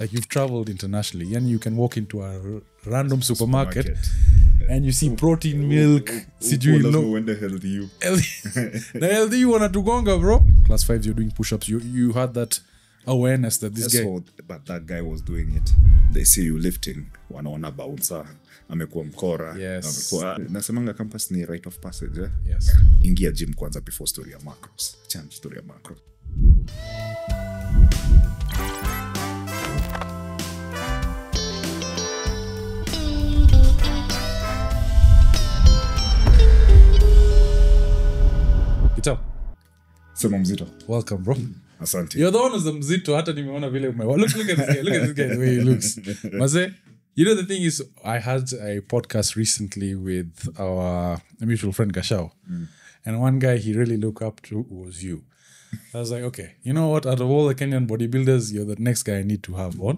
Like you've traveled internationally and you can walk into a random supermarket. And you see protein milk. When the hell do you? The hell do you want to gonga, bro? Class 5, you're doing push-ups. You had that awareness that this guy. So, but that guy was doing it. They see you lifting. Wanaona bouncer. Amekuwa mkora. Yes. Nasemanga campus ni rite of passage. Eh? Yes. Ingia gym kwanza before story ya macros. Change story ya macros. Gitau. Sema mzito. Welcome, bro. Asante. You're the one who's the mzito. Hata nimeona vile umewa. Look at this guy. Look at this guy, the way he looks. Maze, you know the thing is, I had a podcast recently with our mutual friend Gashao. And one guy he really looked up to was you. I was like, okay, you know what? Out of all the Kenyan bodybuilders, you're the next guy I need to have on.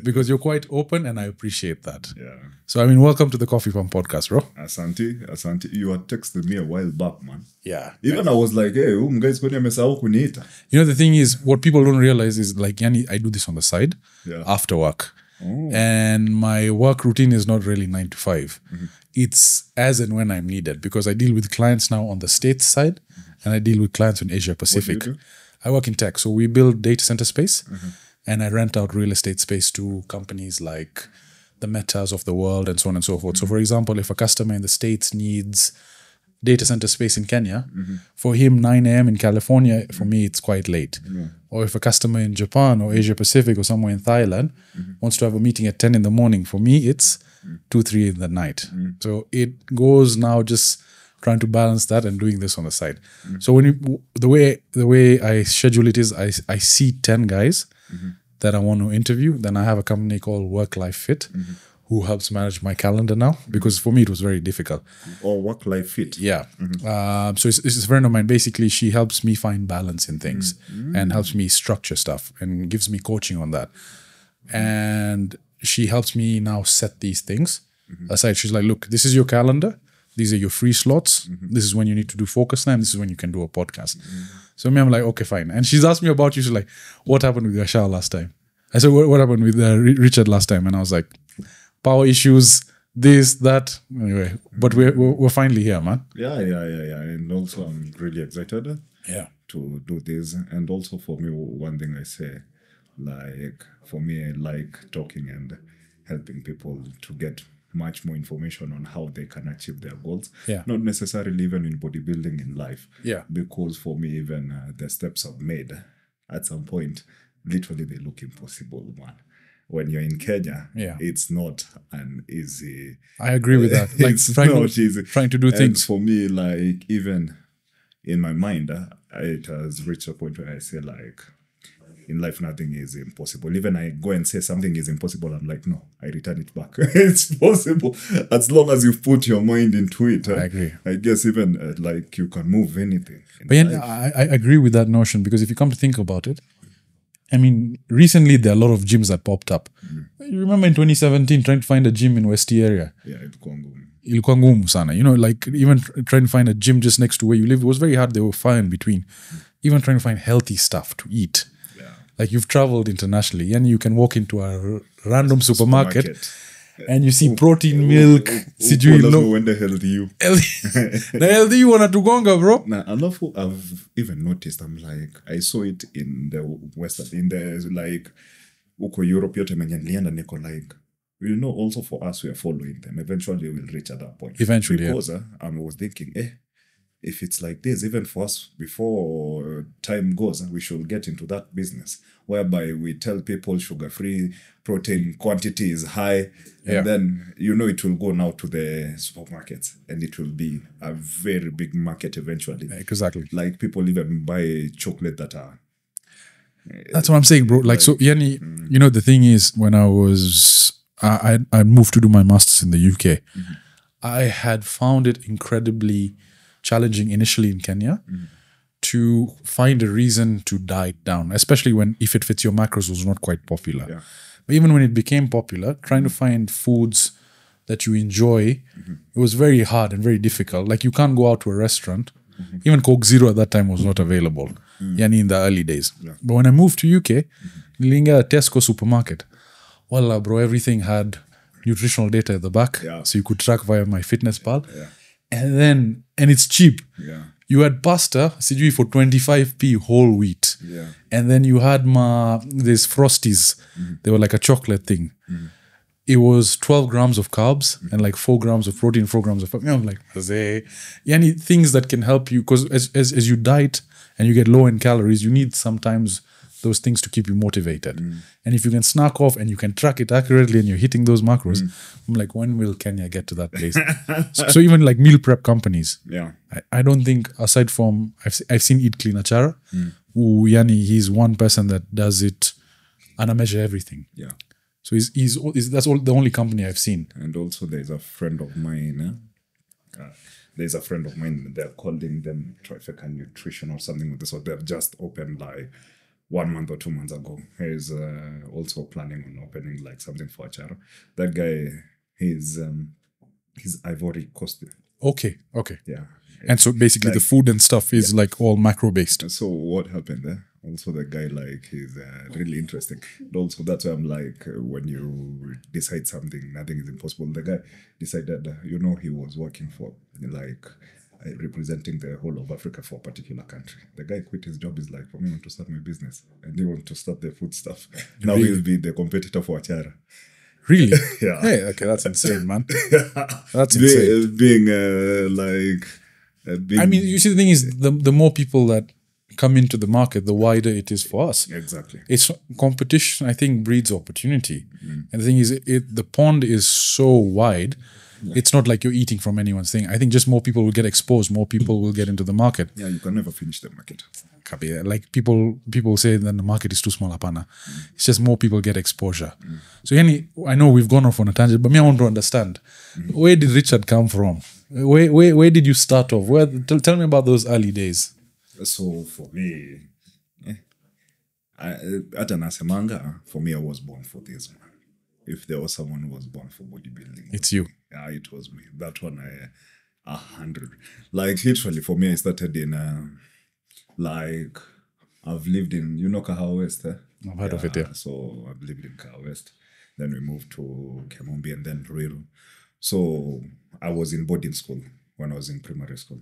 Because you're quite open and I appreciate that. Yeah. So, I mean, welcome to the Coffee Pump Podcast, bro. Asante. You had texted me a while back, man. Yeah. Even I was like, hey, guys, kwani amesahau kuniita? You know, the thing is, what people don't realize is, like, Yani, I do this on the side after work. Oh. And my work routine is not really 9 to 5. It's as and when I'm needed because I deal with clients now on the States side and I deal with clients in Asia Pacific. What do you do? I work in tech. So we build data center space and I rent out real estate space to companies like the Metas of the world and so on and so forth. So for example, if a customer in the States needs data center space in Kenya, for him 9 a.m. in California, for me it's quite late. Or if a customer in Japan or Asia Pacific or somewhere in Thailand wants to have a meeting at 10 in the morning, for me it's 2, 3 in the night. So it goes now just trying to balance that and doing this on the side. So when the way I schedule it is I see 10 guys that I want to interview. Then I have a company called Work Life Fit who helps manage my calendar now because for me it was very difficult. Or Work Life Fit. Yeah. So it's a friend of mine. Basically, she helps me find balance in things and helps me structure stuff and gives me coaching on that. And she helps me now set these things aside. She's like, look, this is your calendar. These are your free slots. This is when you need to do focus time. This is when you can do a podcast. So me, I'm like, okay, fine. And she's asked me about you. She's like, what happened with Gashao last time? I said, what happened with Richard last time? And I was like, power issues, this, that. Anyway, but we're finally here, man. Yeah. And also I'm really excited to do this. And also for me, one thing I say, like, for me, I like talking and helping people to get much more information on how they can achieve their goals. Yeah. Not necessarily even in bodybuilding in life. Yeah. Because for me, even the steps I've made at some point, literally they look impossible, man. When you're in Kenya, it's not an easy... I agree with that. Like it's trying to do things. For me, like, even in my mind, it has reached a point where I say, like, in life, nothing is impossible. Even I go and say something is impossible, I'm like, no, I return it back. It's possible. As long as you put your mind into it. I agree. I guess even, like, you can move anything. But yeah, I agree with that notion because if you come to think about it, I mean, recently there are a lot of gyms that popped up. You remember in 2017 trying to find a gym in West area? Yeah, ilikuwa ngumu sana. You know, like even trying to find a gym just next to where you live, it was very hard. They were far in between. Even trying to find healthy stuff to eat. Like you've traveled internationally and you can walk into a random supermarket and you see protein milk. When the hell do you? The hell do you want to gonga, bro? Nah, I've even noticed, I'm like, I saw it in the Western, in the, like, uko Europe yote menye nilienda niko like, you know, also for us, we are following them. Eventually, we'll reach at that point. Eventually, because I was thinking, if it's like this, even for us, before time goes, we should get into that business whereby we tell people sugar-free, protein quantity is high, and then, you know, it will go now to the supermarkets, and it will be a very big market eventually. Exactly. Like, people even buy chocolate that are... That's what I'm saying, bro. Like, so, Yani, you know, the thing is, when I was... I moved to do my master's in the UK, I had found it incredibly challenging initially in Kenya to find a reason to diet down, especially when If It Fits Your Macros was not quite popular. Yeah. But even when it became popular, trying to find foods that you enjoy, it was very hard and very difficult. Like you can't go out to a restaurant. Even Coke Zero at that time was not available. Yani in the early days. Yeah. But when I moved to UK, Niliingia Tesco supermarket. Wallah, bro, everything had nutritional data at the back. Yeah. So you could track via MyFitnessPal. Yeah. And it's cheap. Yeah. You had pasta, sijui for 25p whole wheat. Yeah. And then you had these Frosties. They were like a chocolate thing. It was 12 grams of carbs and like 4 grams of protein, 4 grams of fat. I'm like, yani things that can help you, because as you diet and you get low in calories, you need sometimes those things to keep you motivated. And if you can snack off and you can track it accurately and you're hitting those macros, I'm like, when will Kenya get to that place? so even like meal prep companies, Yeah. I don't think, aside from, I've seen Eat Clean Achara, who yani he's one person that does it and I measure everything. Yeah. So he's that's all the only company I've seen. And also there's a friend of mine. There's a friend of mine. They're calling them Trifecta Nutrition or something like this. So they've just opened like 1 month or 2 months ago. He's also planning on opening like something for Achara. That guy, he's Ivory Coast. Okay. Yeah. And so basically the food and stuff is like all macro based. So what happened there? Also the guy, like, he's really interesting. And also that's why I'm like, when you decide something, nothing is impossible. The guy decided, he was working for like representing the whole of Africa for a particular country. The guy quit his job. Is like, for me, I want to start my business. And he want to start the food stuff. Now he'll be the competitor for Achara. Really? Yeah. Hey, okay, that's insane, man. That's insane. I mean, you see, the thing is, the more people that come into the market, the wider it is for us. Exactly. It's competition, I think, breeds opportunity. And the thing is, the pond is so wide. It's not like you're eating from anyone's thing. I think just more people will get exposed, more people will get into the market. Yeah, you can never finish the market. Like people say that the market is too small, apana. It's just more people get exposure. So I know we've gone off on a tangent, but I want to understand, where did Richard come from? Where did you start off? Tell me about those early days. So for me, hata nasemanga, for me, I was born for this, man. If there was someone who was born for bodybuilding, it's you. Yeah, it was me. That one, 100. Like, literally, for me, I started in, like, I've lived in, Kahawa West. I've heard of it, yeah. So I've lived in Kahawa West. Then we moved to Kemombi and then Ruiru. So I was in boarding school when I was in primary school.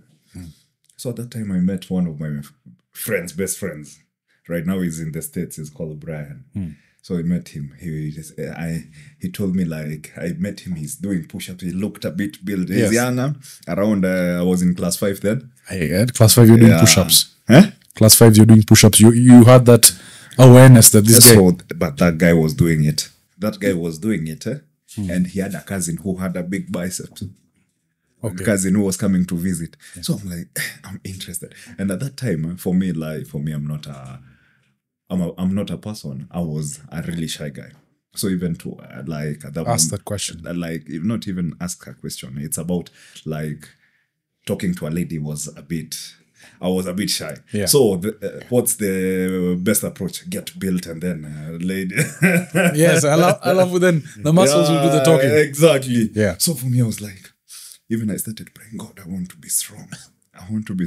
So at that time, I met one of my best friends. Right now, he's in the States. He's called Brian. So I met him. He told me, like, I met him. He's doing push-ups. He looked a bit built. He's younger. Around, I was in class 5 then. At class 5, you're doing push-ups. Huh? Class 5, you're doing push-ups. You had that awareness that this guy... But that guy was doing it. And he had a cousin who had a big biceps. Okay. Cousin who was coming to visit. Yeah. So I'm like, I'm interested. And at that time, for me, I'm not a person. I was a really shy guy. So even to ask that question, like, not even ask a question. It's about like talking to a lady I was a bit shy. Yeah. So what's the best approach? Get built and then lady. Yes, I love then the muscles will do the talking. Exactly. Yeah. So for me, I was like, even I started praying, God, I want to be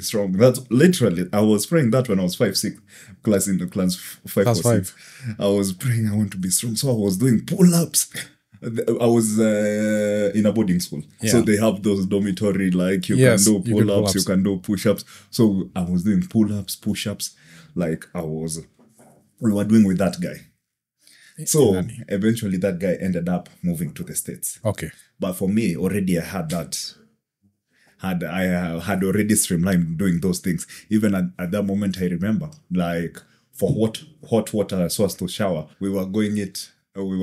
strong. That's literally, I was praying that when I was 5-6, class 5 or 6. I was praying, I want to be strong. So I was doing pull-ups. I was in a boarding school. Yeah. So they have those dormitory, like you can do pull-ups, you can do push-ups. So I was doing pull-ups, push-ups, like we were doing with that guy. So eventually that guy ended up moving to the States. Okay. But for me, already I had that. I had already streamlined doing those things. Even at that moment, I remember, like, for hot water source to shower, we were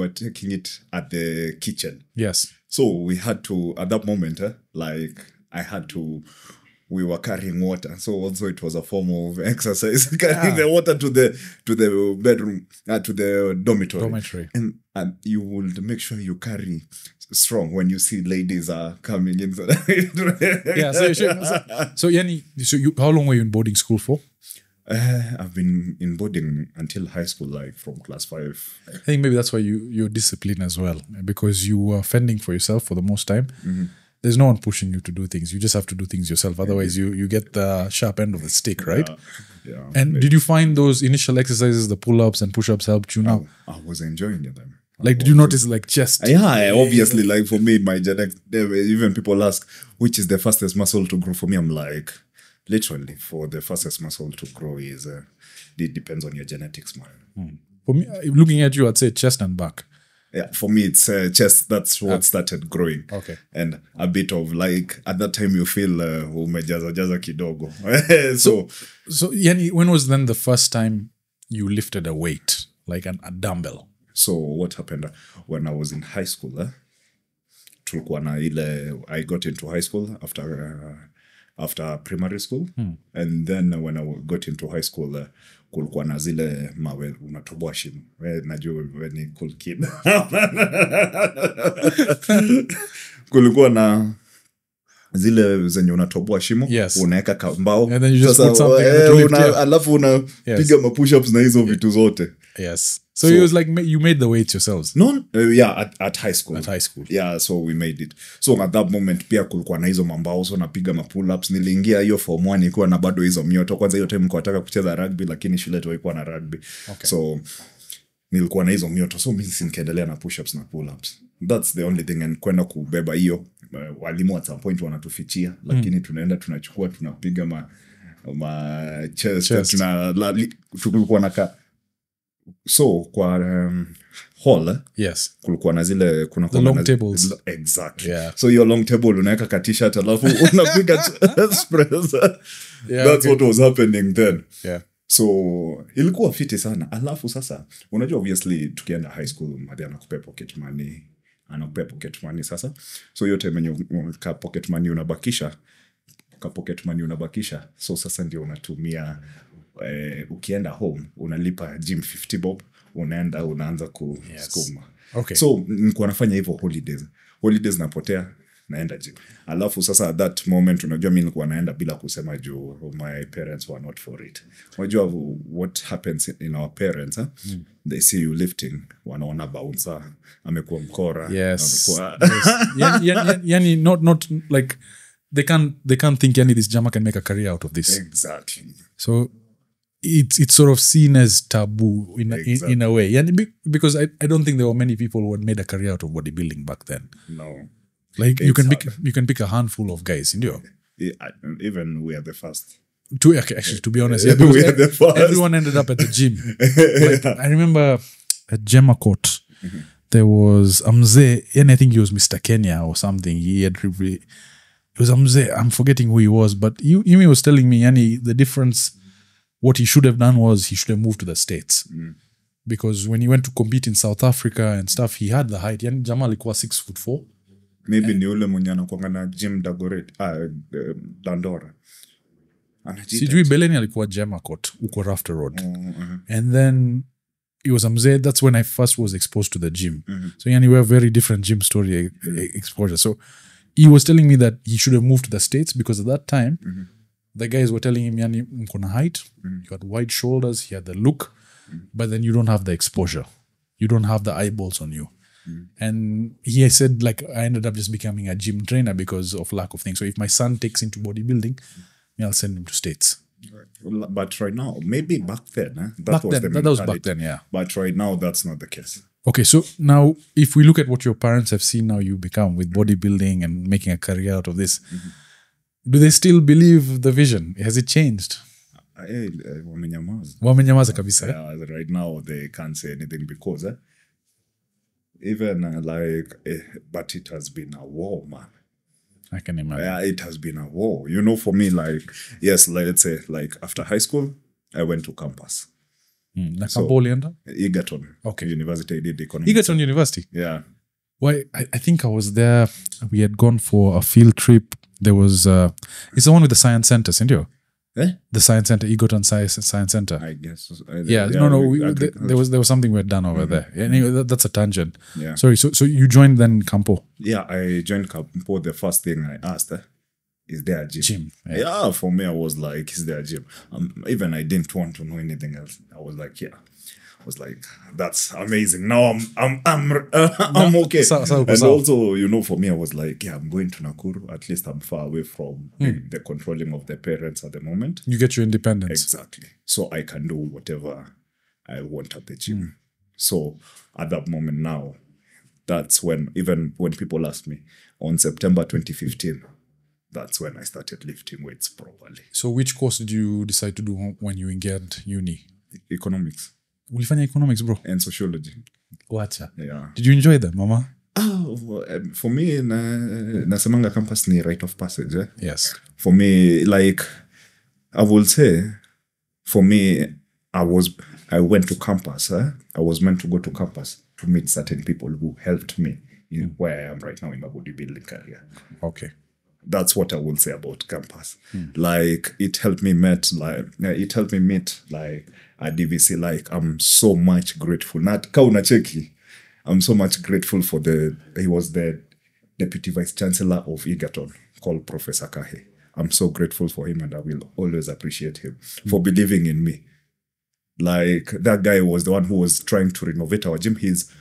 taking it at the kitchen. Yes. So we had to, at that moment, we were carrying water. So also it was a form of exercise, carrying the water to the bedroom, to the dormitory. And you would make sure you carry strong when you see ladies are coming in. Yeah. So Yanni, how long were you in boarding school for? I've been in boarding until high school, like from class 5. I think maybe that's why you're disciplined as well, because you were fending for yourself for the most time. there's no one pushing you to do things. You just have to do things yourself. Otherwise, you get the sharp end of the stick, right? Yeah. And did you find those initial exercises, the pull-ups and push-ups, helped you now? I was enjoying them. Like, did you notice like chest? Yeah, obviously, like for me, my genetics, even people ask, which is the fastest muscle to grow? For me, I'm like, literally, for the fastest muscle to grow is, it depends on your genetics, man. For me, looking at you, I'd say chest and back. Yeah, for me, it's chest. That's what started growing. Okay. And a bit of like, at that time, you feel, umejaza kidogo. So, yani, when was then the first time you lifted a weight, like a dumbbell? So what happened when I was in high school? Tulikuwa na ile, I got into high school after primary school. And then when I got into high school, kulikuwa na zile mawe unatoboa shimo. Najua ni cool kid. Kulikuwa na zile zenye unatoboa shimo, unaweka kambao. And then you just put something alafu unapiga ma-push-ups na hizo vitu zote. Yes. So it was like you made the weights yourselves? No, yeah, at high school. At high school. Yeah, so we made it. So at that moment pia kulikuwa na hizo mambao, so napiga ma-pull-ups. Niliingia hiyo form 1 ikuwa na bado hizo mioto. Kwanza hiyo time nilikuwa nataka kucheza rugby, lakini shule yetu haikuwa na rugby. Okay. So nilikuwa na hizo mioto. So mimi nikaendelea na push-ups na pull-ups. That's the only thing. And kwenda kubeba hiyo, walimu at some point wanatufichia, lakini tunaenda tunachukua, tunapiga ma chest. Tulikuwa na so kwa hall, yes, kulikuwa na zile kuna the long tables. Exactly. Yeah. So your long table unaweka ka t-shirt alafu unapiga chest press. Yeah, that's what was happening then. Yeah. So ilikuwa fiti sana. Alafu sasa unajua obviously tukienda high school madhi anakupea pocket money sasa. So yote menye ka pocket money unabakisha. So sasa ndio unatumia ukienda home unalipa gym 50 bob, unaanza kusukuma. Okay. So nilikuwa nafanya hivyo holidays napotea, naenda gym. Alafu sasa at that moment unajua mimi nilikuwa naenda bila kusema juu my parents were not for it. Unajua what happens in our parents, they see you lifting, wanaona bouncer amekuwa mkora. Yes. Yani not like they can't think yani this jama can make a career out of this. Exactly. So it's sort of seen as taboo in a way. Yani because I don't think there were many people who had made a career out of bodybuilding back then. No. Like you can pick a handful of guys, you know. Even we are the first. Actually, to be honest, yeah, we are the first. Everyone ended up at the gym. Like, I remember at Gemma Court, there was Amze, and I think he was Mr. Kenya or something. It was Amze. I'm forgetting who he was, but Yumi was telling me, yani, the difference. What he should have done was he should have moved to the States. Because when he went to compete in South Africa and stuff, he had the height. Yani Jamal alikuwa 6'4". Maybe ni ule mwenye anakuanga na gym Dandora. Sijui Beleni alikuwa Gemma Court, uko Rafter Road. And then it was Amzed. That's when I first was exposed to the gym. So yani we have very different gym story exposure. So he was telling me that he should have moved to the States because at that time, the guys were telling him, yani, mkona height, you had wide shoulders, he had the look, but then you don't have the exposure. You don't have the eyeballs on you. And he said, like, I ended up just becoming a gym trainer because of lack of things. So if my son takes into bodybuilding, I'll send him to States. But right now, maybe back then, that was back then, yeah. But right now, that's not the case. Okay, so now if we look at what your parents have seen now you become with bodybuilding and making a career out of this, do they still believe the vision? Has it changed? Wamenyamaza kabisa. Right now, they can't say anything because even but it has been a war, man. I can imagine. Yeah, it has been a war. You know, for me, like, yes, let's say, like, after high school, I went to campus. Egerton. Okay. University, I did economics. Egerton University? Yeah. Why? I think I was there. We had gone for a field trip. There was, it's the one with the science center, isn't it? The science center, Egerton Science Center. I guess. There was something we had done over there. Anyway, that's a tangent. Yeah. Sorry. So you joined then Campo? Yeah, I joined Campo. The first thing I asked, is there a gym? Yeah, for me, I was like, is there a gym? Even I didn't want to know anything else. I was like, yeah. was like, that's amazing. Now I'm okay. And also, you know, for me, I was like, yeah, I'm going to Nakuru. At least I'm far away from the controlling of the parents at the moment. You get your independence. Exactly. So I can do whatever I want at the gym. So at that moment now, that's when, even when people ask me, on September 2015, that's when I started lifting weights properly. So which course did you decide to do when you entered uni? Economics. Ulifanya economics, bro? And sociology. Wacha. Yeah. Did you enjoy them, mama? For me, nasemanga campus ni rite of passage. Yes. For me, like, I will say, for me, I went to campus. I was meant to go to campus to meet certain people who helped me in where I am right now in my bodybuilding career. Okay. That's what I will say about campus. Like, it helped me meet like a DVC. Like, I'm so much grateful. Not kauna cheki. I'm so much grateful for he was the deputy vice chancellor of Egerton, called Professor Kahe. I'm so grateful for him, and I will always appreciate him for believing in me. Like, that guy was the one who was trying to renovate our gym. He's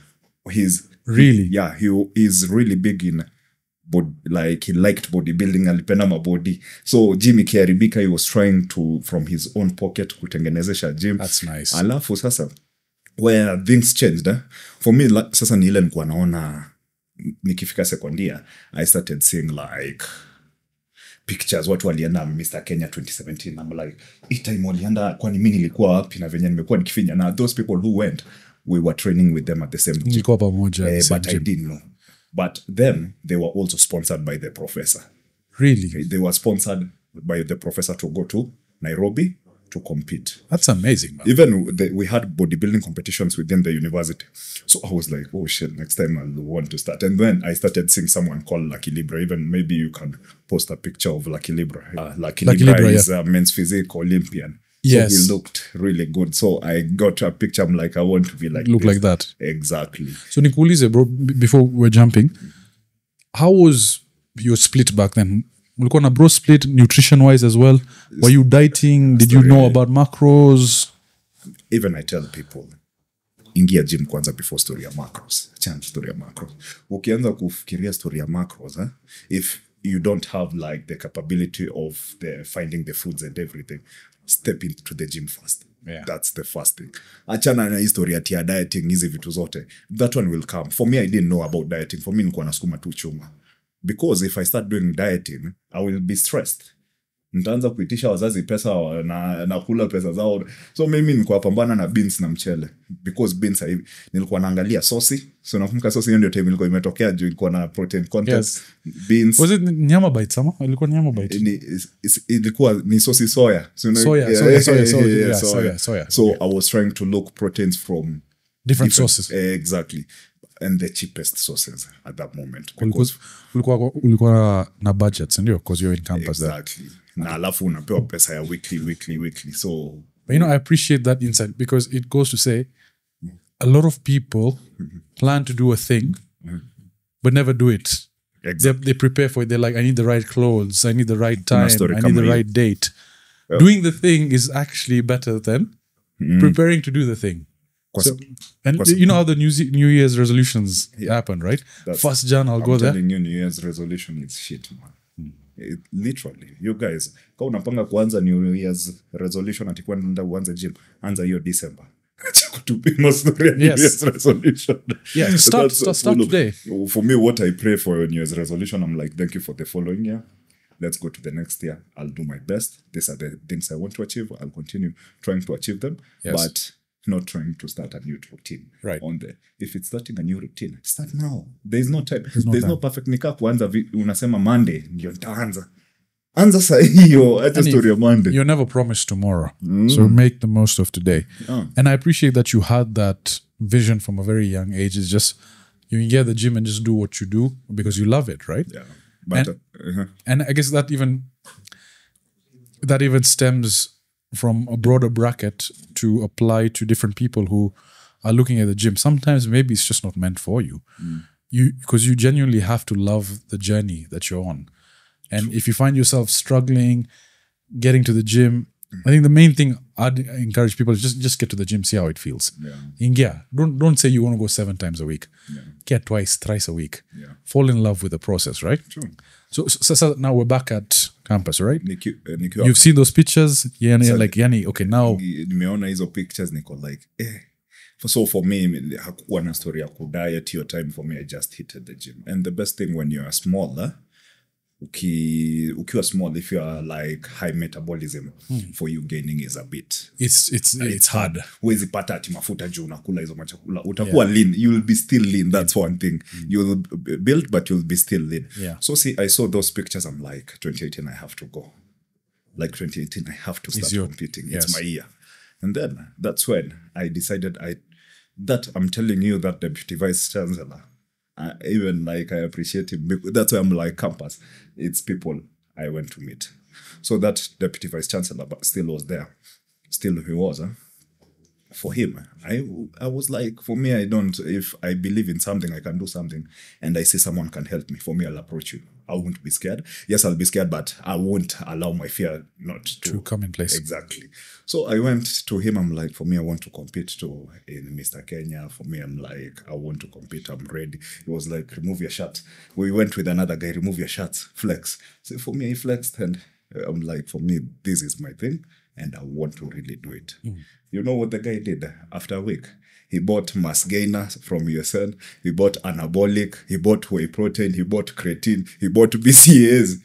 really, yeah, he is really big in like, he liked bodybuilding, alipenda mabody. So gym ikiharibika, he was trying to, from his own pocket, kutengenezesha gym. That's nice. Alafu sasa, where things changed, for me, sasa ni ile nikuwa naona nikifika second year, I started seeing like pictures watu walienda Mr. Kenya 2017. I'm like, hii time walienda, kwani mimi nilikuwa wapi na venye nimekuwa nikifinya? Na those people who went, we were training with them at the same gym. But I didn't know. But them, they were also sponsored by the professor. Really? They were sponsored by the professor to go to Nairobi to compete. That's amazing, man. Even we had bodybuilding competitions within the university. So I was like, oh shit, next time I'll want to start. And then I started seeing someone called Lucky Libra. Even maybe you can post a picture of Lucky Libra. Lucky Libra is a men's physique Olympian. Yes. So he looked really good. So I got a picture. I'm like, I want to be like look this. Like that. Exactly. So Nikuulize, bro, before we're jumping, how was your split back then? Ulikuwa na bro split nutrition-wise as well? Were you dieting? Did you know about macros? Even I tell people, ingia gym kwanza before story ya macros. Chana story ya macros. Ukianza kufikiria story ya macros, if you don't have like the capability of finding the foods and everything, step into the gym first. Yeah. That's the first thing. Achana na history ya dieting, hizi vitu zote. That one will come. For me, I didn't know about dieting. For me, nilikuwa nasukuma tu chuma. Because if I start doing dieting, I will be stressed. Nitaanza kuitisha wazazi pesa na kula pesa zao. So mimi nilikuwa pambana na beans na mchele. Because beans, nilikuwa naangalia sosi. So nakumbuka sosi hiyo ndio time ilikuwa imetokea juu ilikuwa na protein content. Yes. Beans. Was it nyama bites ama? Ilikuwa nyama bites. Ilikuwa ni sosi soya. Soya. So I was trying to look proteins from different sources. Exactly. And the cheapest sources at that moment. Ulikuwa na budgets, ndio? Because you're in campus exactly. Na alafu unapewa pesa ya weekly. So, but I appreciate that insight because it goes to say a lot of people plan to do a thing, but never do it. Exactly. They prepare for it. They're like, I need the right clothes. I need the right time. I need the right date. Yeah. Doing the thing is actually better than preparing to do the thing. So, and you know how the New Year's resolutions happen, right? 1st Jan, I'll go there. I'm telling you, New Year's resolution is shit, man. Literally, you guys, kama unapanga kuanza New Year's resolution atikuwa nenda uanze gym, anza hiyo December. New Year's resolution. Yeah, start today. For me, what I pray for a New Year's resolution, I'm like, thank you for the following year. Let's go to the next year. I'll do my best. These are the things I want to achieve. I'll continue trying to achieve them. Yes. But not trying to start a new routine. Right. If it's starting a new routine, start now. There's no time. There's no perfect nika kuanza unasema Monday ndio nitaanza. Anza saa hiyo, acha story ya Monday. You're never promised tomorrow. So make the most of today. And I appreciate that you had that vision from a very young age. It's just you can get at the gym and just do what you do because you love it, right? Yeah. But and I guess that even stems from a broader bracket to apply to different people who are looking at the gym. Sometimes maybe it's just not meant for you. Because you genuinely have to love the journey that you're on. And if you find yourself struggling, getting to the gym, I think the main thing I'd encourage people is just get to the gym, see how it feels. Yeah. Don't say you want to go 7 times a week. Get twice, thrice a week. Yeah. Fall in love with the process, right? True. So now we're back at campus, right? Nikiwa You've seen those pictures, yani, okay, now nimeona hizo pictures niko like so for me hakukuwa na story ya kudiet hiyo time. For me I just hit the gym. And the best thing when you are small, ukiwa small, if you are like high metabolism, for you gaining is a bit it's hard. Huwezi pata ati mafuta juu unakula hizo machakula, utakuwa lean, you will be still lean. That's one thing. You will build but you'll be still lean. So see, I saw those pictures, I'm like 2018 I have to go, like 2018 I have to start competing. It's my year. And then that's when I decided that I'm telling you that Deputy Vice Chancellor, even like I appreciate him. That's why I'm like campus. It's people I went to meet. So that Deputy Vice Chancellor still was there. Still he was. For him, I was like, for me, if I believe in something, I can do something, and I see someone can help me, for me, I'll approach you. I won't be scared. Yes, I'll be scared, but I won't allow my fear not to come in place. Exactly. So I went to him. I'm like, for me, I want to compete in Mr. Kenya. For me, I'm like, I want to compete. I'm ready. He was like, remove your shirt. We went with another guy, remove your shirt, flex. So for me, he flexed, and I'm like, for me, this is my thing, and I want to really do it. You know what the guy did after a week? He bought mass gainer from USN. He bought anabolic. He bought whey protein. He bought creatine. He bought BCAAs.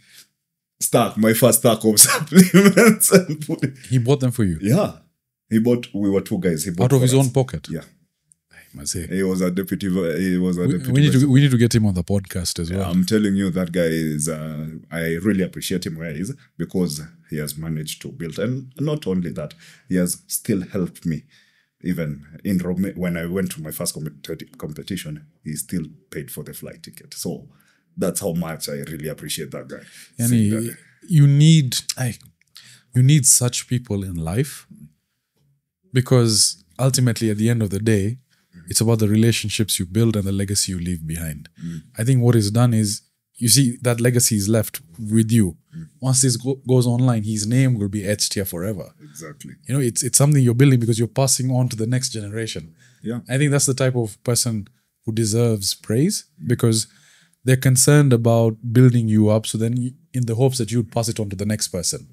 My first stack of supplements. And he bought them for you? Yeah. We were two guys. He bought out of his own pocket? Yeah. I must say. He was a deputy. We need to get him on the podcast as well. I'm telling you, that guy is, I really appreciate him where he is, because he has managed to build. And not only that, he has still helped me. Even in Rome, when I went to my first competition, he still paid for the flight ticket. So that's how much I really appreciate that guy. And you need such people in life, because ultimately at the end of the day, it's about the relationships you build and the legacy you leave behind. I think what is done is, you see, that legacy is left with you. Once this goes online, his name will be etched here forever. Exactly. You know, it's something you're building because you're passing on to the next generation. Yeah. I think that's the type of person who deserves praise, because they're concerned about building you up, so then in the hopes that you'd pass it on to the next person.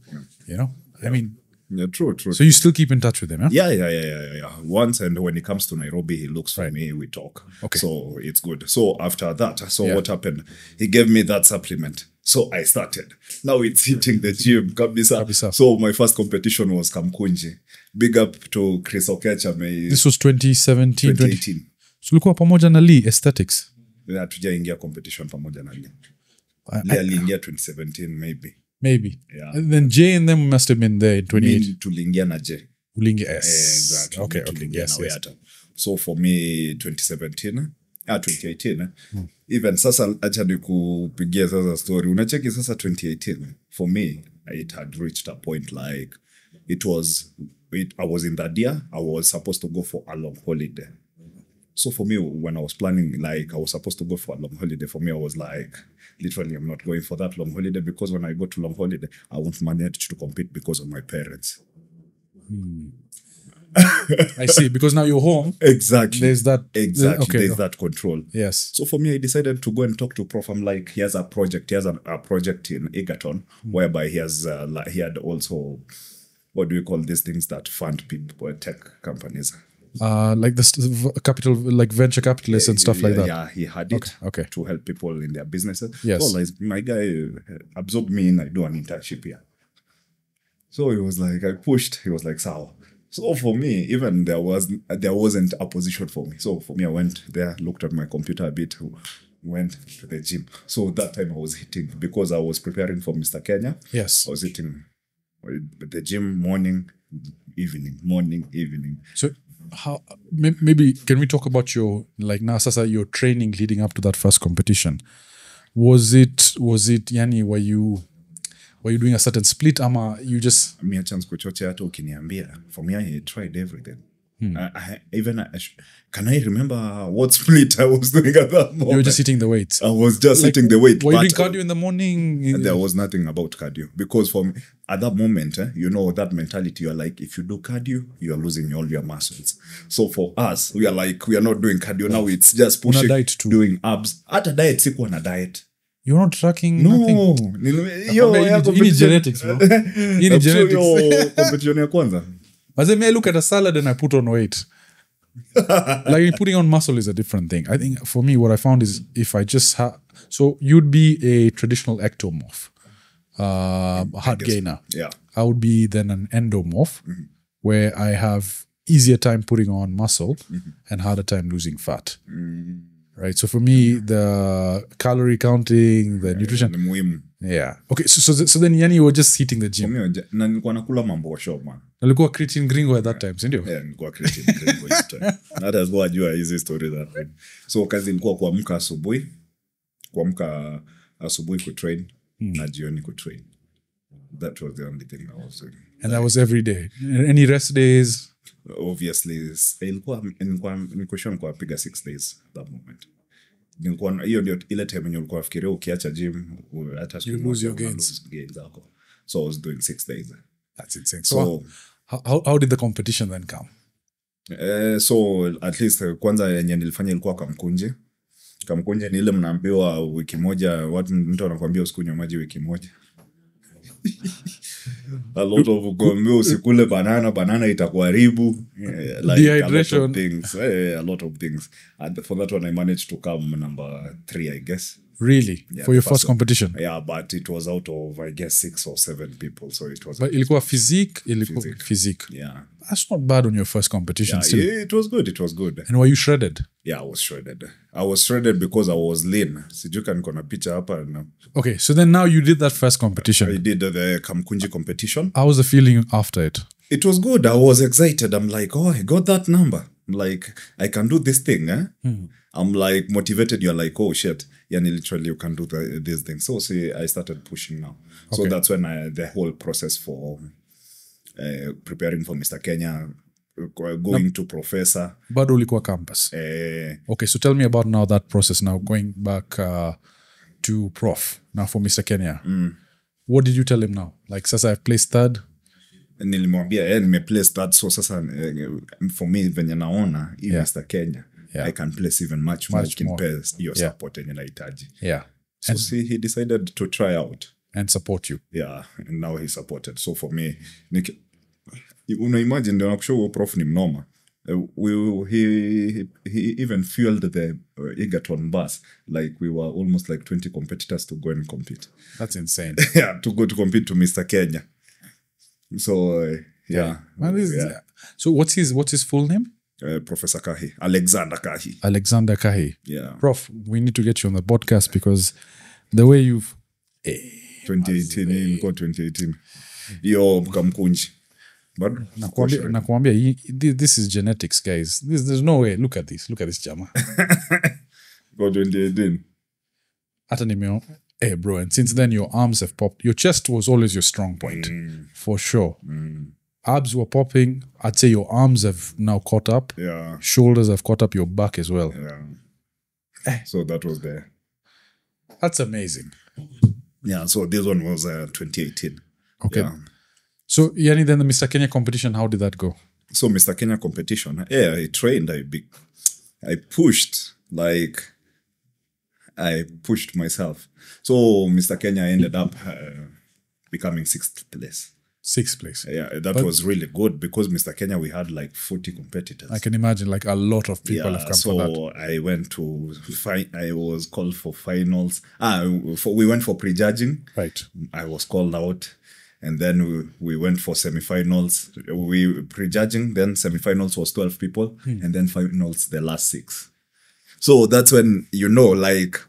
You know? I mean... Yeah, true. So you still keep in touch with him, huh? Yeah. Once, and when he comes to Nairobi, he looks for me, we talk. Okay. So it's good. So after that, what happened? He gave me that supplement. So I started. Now it's hitting the gym. Kabisa. So my first competition was Kamkunji. Big up to Chris Okecha. This was 2017? 2018. So ulikuwa pamoja na Lee Aesthetics? Hatujaingia competition pamoja na Lee. Lee aliingia 2017 maybe. Yeah. And then Jay and them must have been there in 2018. Tuliingia na Jay. Exactly. Okay. Yes. So for me, 2018, even sasa acha nikupigia sasa story. Unacheki sasa 2018, for me, it had reached a point like I was in that year, I was supposed to go for a long holiday. So for me, when I was planning, like I was supposed to go for a long holiday, for me, I was like, literally, I'm not going for that long holiday, because when I go to long holiday, I won't manage to compete because of my parents. I see, because now you're home. Exactly. There's that. Exactly. There's that control. Yes. So for me, I decided to go and talk to Prof. I'm like, he has a project. He has a project in Egerton, whereby he had also, what do we call these things that fund people, tech companies? Like this capital, like venture capitalists and stuff like that. Yeah, he had it to help people in their businesses. Yes. So like, my guy absorbed me and I do an internship here. So he was like, I pushed. He was like, "Sawa." So for me, even there wasn't a position for me. So for me, I went there, looked at my computer a bit, went to the gym. So that time I was hitting, because I was preparing for Mr. Kenya. Yes. I was hitting the gym morning, evening. So how, maybe can we talk about your, like now sasa, your training leading up to that first competition? Was it yani, were you doing a certain split, ama you just... Me a chance kuchoche hata ukiniambia. For me, I tried everything. Can I remember what split I was doing at that moment? You were just hitting the weights. I was just hitting the weight. Were you doing cardio in the morning? There was nothing about cardio because for me, at that moment, you know, that mentality, you're like, if you do cardio, you're losing all your muscles. So for us, we are like, we are not doing cardio now. It's just pushing, diet too. doing abs. At a diet, sikuwa na diet. You're not tracking No. nothing? You need genetics, bro. You need genetics. Competition ya kwanza. As I look at a salad and I put on weight. Like putting on muscle is a different thing. I think for me, what I found is if I just so you'd be a traditional ectomorph, heart gainer. Yeah. I would be then an endomorph, where I have easier time putting on muscle and harder time losing fat. Right. So for me, the calorie counting, the nutrition. Ni muhimu. Yeah. Okay. So then yani you were just hitting the gym. Na nilikuwa nakula mambo wa shop man. Nalikuwa creatine gringo at that time, sindio? Yeah, nilikuwa creatine gringo at that time. Hata sikuwa ajua hizi story that way. So kazi ilikuwa kuamka asubuhi kutrain na jioni kutrain. That was the only thing I was doing. And that was every day. Any rest days? Obviously, nilikuwa piga 6 days that moment. Hiyo ndio ile time yenye ulikuwa fikiria ukiacha gym hata you lose your gains zako. So I was doing 6 days. That's insane. So how did the competition then come? So at least kwanza yenye nilifanya ilikuwa kamkunje ni ile mnaambiwa wiki moja, mtu anakuambia usikunywe maji wiki moja. A lot of kuambiwa usikule banana itakuharibu, like dehydration, a lot of things. And for that one I managed to come number 3, I guess. Really? Yeah, for your first competition? Yeah, but it was out of I guess 6 or 7 people, so it was. But ilikuwa physique. Yeah, that's not bad on your first competition. Yeah, it was good. And were you shredded? Yeah, I was shredded because I was lean. Sijuka niko na picha hapa na. Okay, so then now you did that first competition. I did the Kamkunji competition. How was the feeling after it? It was good. I was excited. I'm like, oh, I got that number. I'm like, I can do this thing. I'm like motivated. You're like, oh shit. Yeah, literally you can do this thing. So see, I started pushing now. Okay. So that's when the whole process for preparing for Mr. Kenya, going to professor. Bado ulikuwa campus. Okay, so tell me about now that process now, going back to prof now for Mr. Kenya. What did you tell him now? Like, sasa I've placed third. Nilimwambia nimeplace third, so sasa for me venye naona Mr. Kenya, I can place even much more your support yenye nahitaji. Yeah. So see, he decided to try out and support you. Yeah, and now he supported. So for me, una imagine ndio nakushow prof ni mnoma. He even fueled the Egerton bus. Like we were almost like 20 competitors to go and compete. That's insane. Yeah, to go to compete to Mr. Kenya. So yeah. So what's his full name? Professor Kahi, Alexander Kahi. Yeah. Prof, we need to get you on the podcast because the way you've 2018 yo Kamkunji. But nakwambia this is genetics, guys. There's no way. Look at this jama. Go 2018. Hata nimeo. Hey bro, and since then your arms have popped. Your chest was always your strong point. For sure. Abs were popping. I'd say your arms have now caught up. Yeah. Shoulders have caught up, your back as well. Yeah. So that was there. That's amazing. Yeah, so this one was 2018. Okay. Yeah. So, Yani, then the Mr. Kenya competition, how did that go? So, Mr. Kenya competition, I trained, I pushed, like, I pushed myself. So, Mr. Kenya ended up becoming 6th place. 6th place. Yeah, that was really good because Mr. Kenya, we had like 40 competitors. I can imagine like a lot of people have come for that. So I went to, I was called for finals. We went for prejudging. Right. I was called out. And then we went for semifinals. We prejudging, then semifinals was 12 people. And then finals, the last 6. So that's when, like,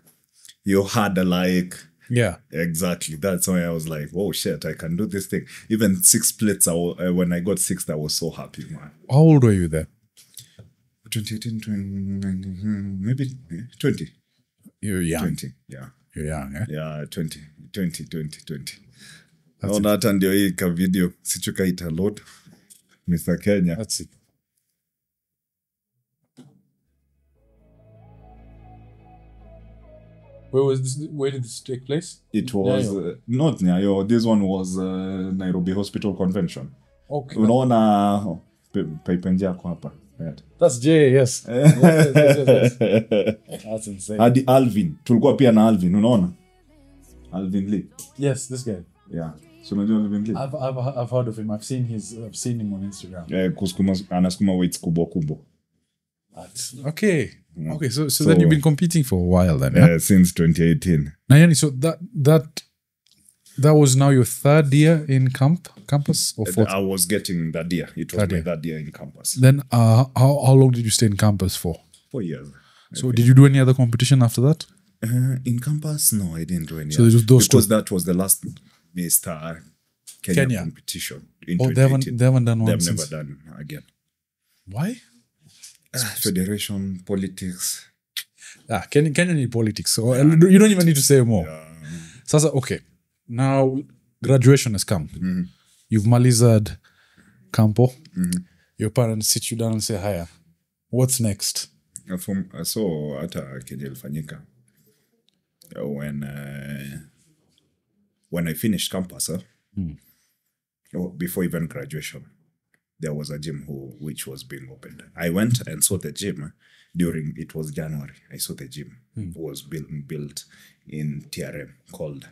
you had like... Yeah. Exactly. That's why I was like, oh shit, I can do this thing. Even 6 splits, when I got 6th, I was so happy, man. How old were you then? 2018, 20, maybe 20. You're young. 20, yeah. You're young, eh? Yeah, 20. Naona hata ndio hii ka video sichuka ita load Mr. Kenya. That's it. Where did this take place? It was not Nyayo. This one was Nairobi Hospital Convention. Okay. Unaona paipenja kwa hapa. Right. That's Jay, yes. Yes. That's insane. Hadi Alvin. Tulikuwa pia na Alvin, unaona? Alvin Lee. Yes, this guy. Yeah. So unajua Alvin Lee? I've heard of him. I've seen him on Instagram. Anasukuma weights kubwa. Okay. Okay, so then you've been competing for a while then, yeah? Since 2018. Now, so that was now your third year in campus or fourth? I was getting that year. It was my third year in campus. Then how long did you stay in campus for? 4 years. So did you do any other competition after that? In campus, no, I didn't do any. So those because that was the last Mr. Kenya competition in 2018. They haven't done one They've since. never done again. Why? Federation, politics. Kenya need politics. So you don't even need to say more. Sasa, okay. Now, graduation has come. Mm-hmm. You've malized campo. Mm-hmm. Your parents sit you down and say, "Hiya, what's next?" So, hata Kenya ilifanyika. When I finished campus, before even graduation, there was a gym which was being opened. I went and saw the gym it was January. I saw the gym was being built in TRM called,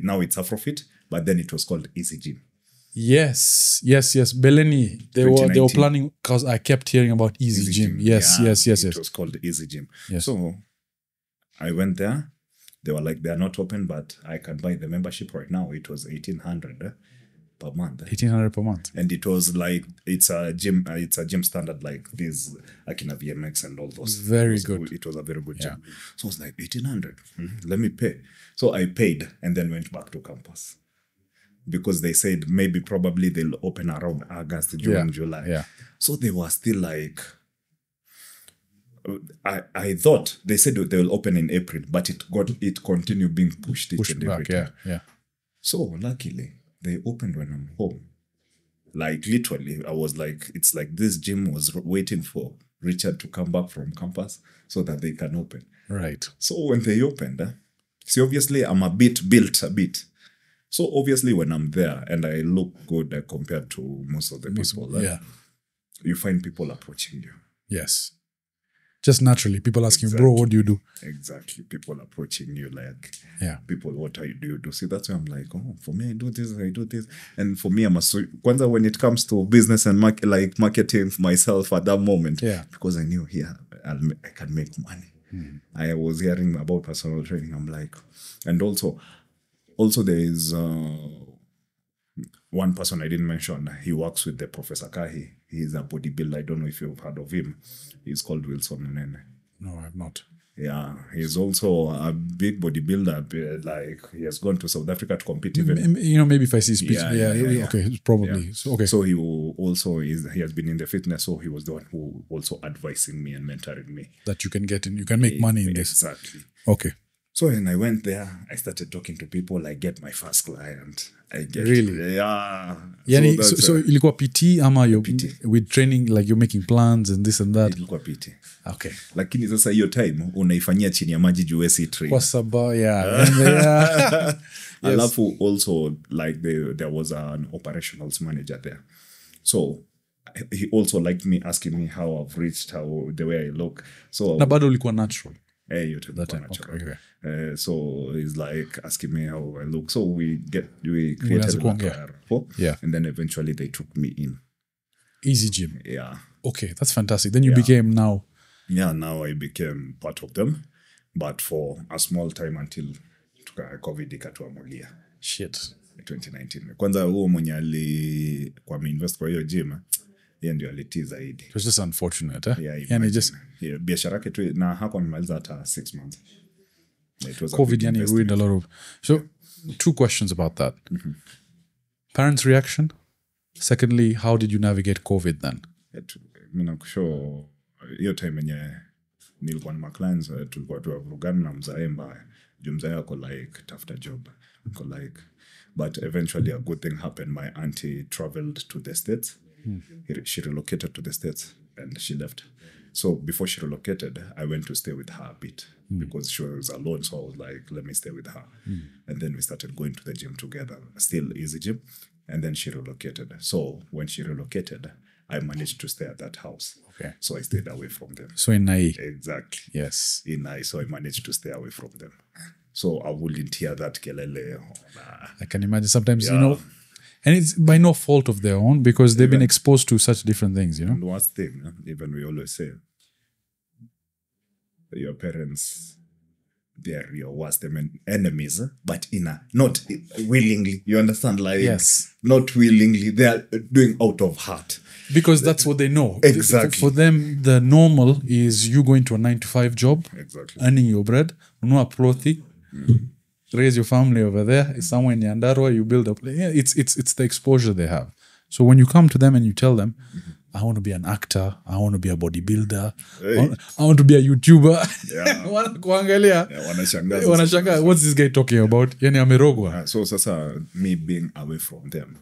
now it's Afrofit, but then it was called Easy Gym. Yes. Beleni, they were planning, because I kept hearing about Easy Gym. Yes. It was called Easy Gym. Yes. So I went there. They were like, they're not open, but I can buy the membership right now. It was 1,800 per month. 1,800 per month. And it was like, it's a gym standard like this, Akina VMX and all those. Very good. It was a very good gym. So I was like, 1,800, let me pay. So I paid and then went back to campus. Because they said probably they'll open around August, June, July. Yeah. So they were still like, I thought they said they will open in April, but it continued being pushed back. Yeah. So luckily they opened when I'm home. Like literally, I was like, it's like this gym was waiting for Richard to come back from campus so that they can open. Right. So when they opened, see, obviously I'm built a bit. So obviously when I'm there and I look good compared to most of the people, you find people approaching you. Yes. Just naturally, people asking, bro, what do you do? Exactly. People approaching you like, people, what do you do? See, that's why I'm like, for me, I do this. And for me, Kwanza, when it comes to business and marketing myself at that moment, because I knew I can make money. I was hearing about personal training. I'm like, and also there is one person I didn't mention. He works with the Professor Kahi. He's a bodybuilder. I don't know if you've heard of him. He's called Wilson Nene. No, I have not. Yeah, he's also a big bodybuilder. Like, he has gone to South Africa to compete even. Maybe if I see his picture. Okay, probably. Yeah. So, okay. So he has been in the fitness, so he was the one who also advising me and mentoring me. That you can get in, you can make money in this. Exactly. Okay. So when I went there, I started talking to people. I get my first client. Really? Yeah. So ilikuwa PT ama PT. With training, like you're making plans and this and that? Ilikuwa PT. Okay. Lakini sasa hiyo time unaifanyia chini ya maji juu si train. Kwa sababu, Alafu also like there was an operations manager there. So he also liked me, asking me how I've reached, the way I look. So na bado ulikuwa natural. That time. Okay. So he's like asking me how I look. So we created a rapport. Yeah. And then eventually they took me in. Easy Gym. Yeah. Okay, that's fantastic. Then you became now. Yeah, now I became part of them, but for a small time until COVID ikatuamulia. Shit. 2019. Kwanza huo mwenye kwa invest kwa hiyo gym, yeye ndio alitii zaidi. It was just unfortunate, eh? Yeah, biashara yake tu na hakuwa amemaliza hata 6 months. COVID ruined a lot of. So 2 questions about that. Mm-hmm. Parents' reaction. Secondly, how did you navigate COVID then? Mina kusho hiyo time yenye nilikuwa na clients tulikuwa tuwavurugana na mzae mbaya. Juu mzae ako like tafuta job. Ako like, but eventually a good thing happened. My auntie traveled to the States. She relocated to the States and she left. So before she relocated, I went to stay with her a bit because she was alone. So I was like, let me stay with her. And then we started going to the gym together, still easy gym. And then she relocated. So when she relocated, I managed to stay at that house. Okay. So I stayed away from them. So in Nai. Exactly. Yes. In Nai. So I managed to stay away from them. So I wouldn't hear that kelele. I can imagine sometimes, you know, and it's by no fault of their own because they've been exposed to such different things, you know. And worst thing, even we always say, your parents, they are your worst enemies, but not willingly. You understand? Like, yes, not willingly. They are doing out of heart. Because that's what they know. Exactly. For them, the normal is you going to a 9-to-5 job, exactly, earning your bread, unua plothi, raise your family over there. It's somewhere in Nyandarua, you build up. Yeah, it's the exposure they have. So when you come to them and you tell them, I want to be an actor, I want to be a bodybuilder, I want to be a YouTuber. Yeah. Wanakuangalia. Yeah, wanashangaa, what's this guy talking about? Yani amerogwa. So sasa, me being away from them